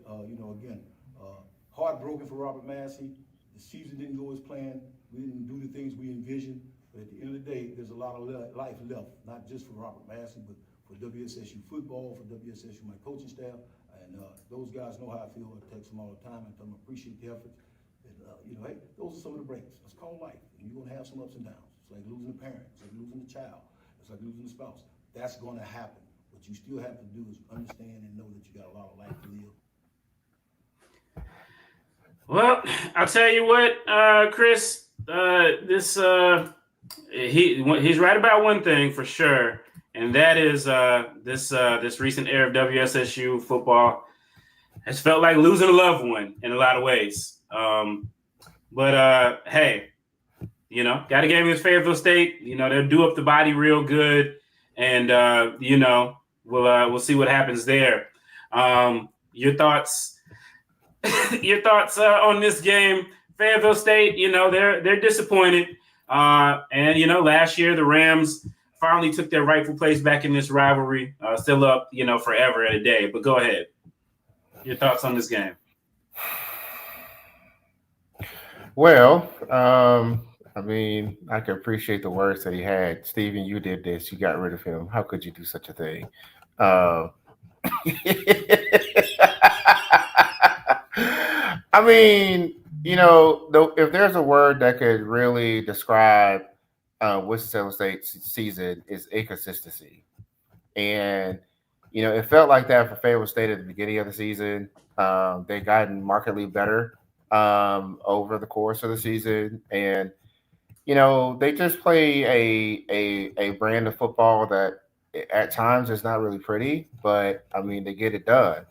Heartbroken for Robert Massey. The season didn't go as planned. We didn't do the things we envisioned. But at the end of the day, there's a lot of life left, not just for Robert Massey, but for WSSU football, for WSSU, my coaching staff. And those guys know how I feel. I text them all the time. I tell them I appreciate the effort. And, hey, those are some of the breaks. It's called life. And you're going to have some ups and downs. It's like losing a parent. It's like losing a child. It's like losing a spouse. That's going to happen. What you still have to do is understand and know that you got a lot of life to live. Well, I'll tell you what, Chris, he's right about one thing for sure, and that is this recent era of WSSU football has felt like losing a loved one in a lot of ways. But hey, got a game against Fayetteville State. They'll do up the body real good, and we'll see what happens there. Your thoughts? Your thoughts on this game? Fayetteville State, they're disappointed. And last year the Rams finally took their rightful place back in this rivalry. Still up, forever and a day. But go ahead. Your thoughts on this game? Well, I can appreciate the words that he had. Steven, you did this. You got rid of him. How could you do such a thing? If there's a word that could really describe Winston-Salem State's season, is inconsistency. And, it felt like that for Fayetteville State at the beginning of the season. They've gotten markedly better over the course of the season. And, they just play a brand of football that at times is not really pretty, but, they get it done.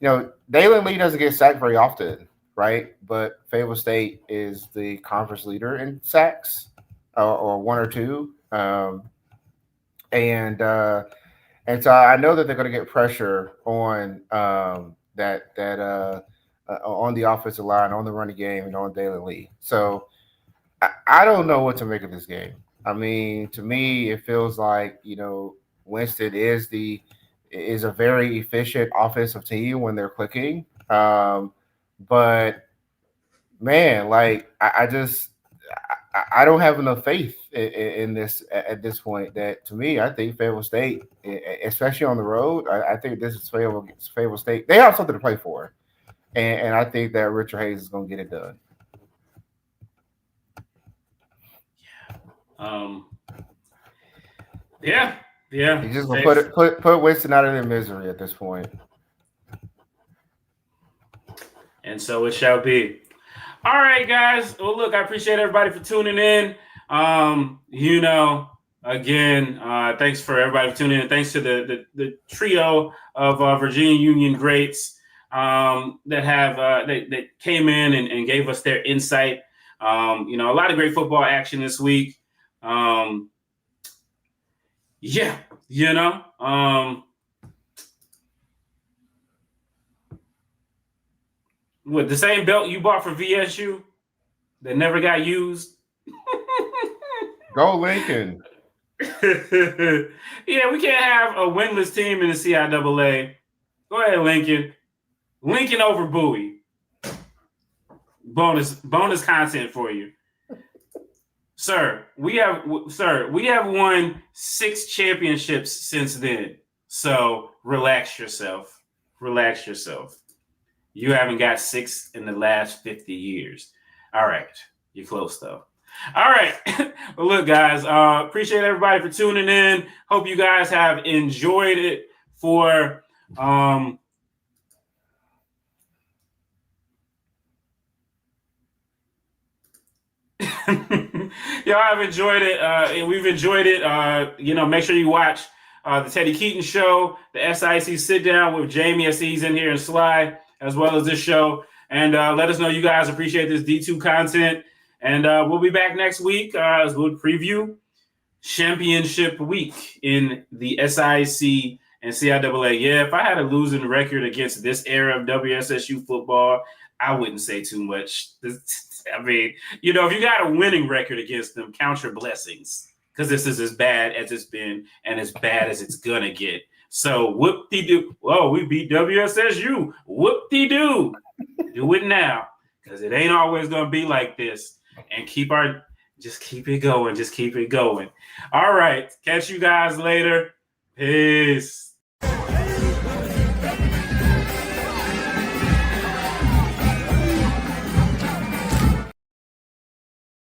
Dalen Lee doesn't get sacked very often, right? But Fayetteville State is the conference leader in sacks, or one or two. And so I know that they're going to get pressure on on the offensive line, on the running game, and on Dalen Lee. So I don't know what to make of this game. To me, it feels like, Winston is a very efficient offensive team when they're clicking. But man, I don't have enough faith in this at this point. That to me, I think Fayetteville State, especially on the road, I think this is Fayettille State. They have something to play for, and I think that Richard Hayes is going to get it done. Yeah. He's just going to put Winston out of their misery at this point. And so it shall be. All right, guys. Well, look, I appreciate everybody for tuning in. again, thanks for everybody for tuning in. Thanks to the trio of Virginia Union greats that have that came in and gave us their insight. A lot of great football action this week. With the same belt you bought for VSU that never got used. Go Lincoln. Yeah, we can't have a winless team in the CIAA. Go ahead, Lincoln. Lincoln over Bowie. Bonus content for you. Sir, we have won 6 championships since then. So relax yourself. You haven't got 6 in the last 50 years. All right. You're close, though. All right. Well, look, guys, appreciate everybody for tuning in. Hope you guys have enjoyed it for y'all have enjoyed it. And we've enjoyed it. Make sure you watch the Teddy Keaton show, the SIAC sit down with Jamie as he's in here and Sly, as well as this show. And let us know you guys appreciate this D2 content. And we'll be back next week as we'll preview championship week in the SIAC and CIAA. Yeah, if I had a losing record against this era of WSSU football, I wouldn't say too much. I mean, if you got a winning record against them, count your blessings, because this is as bad as it's been and as bad as it's going to get. So whoop-de-doo. Whoa, we beat WSSU. Whoop-de-doo. Do it now, because it ain't always going to be like this. And just keep it going. All right. Catch you guys later. Peace.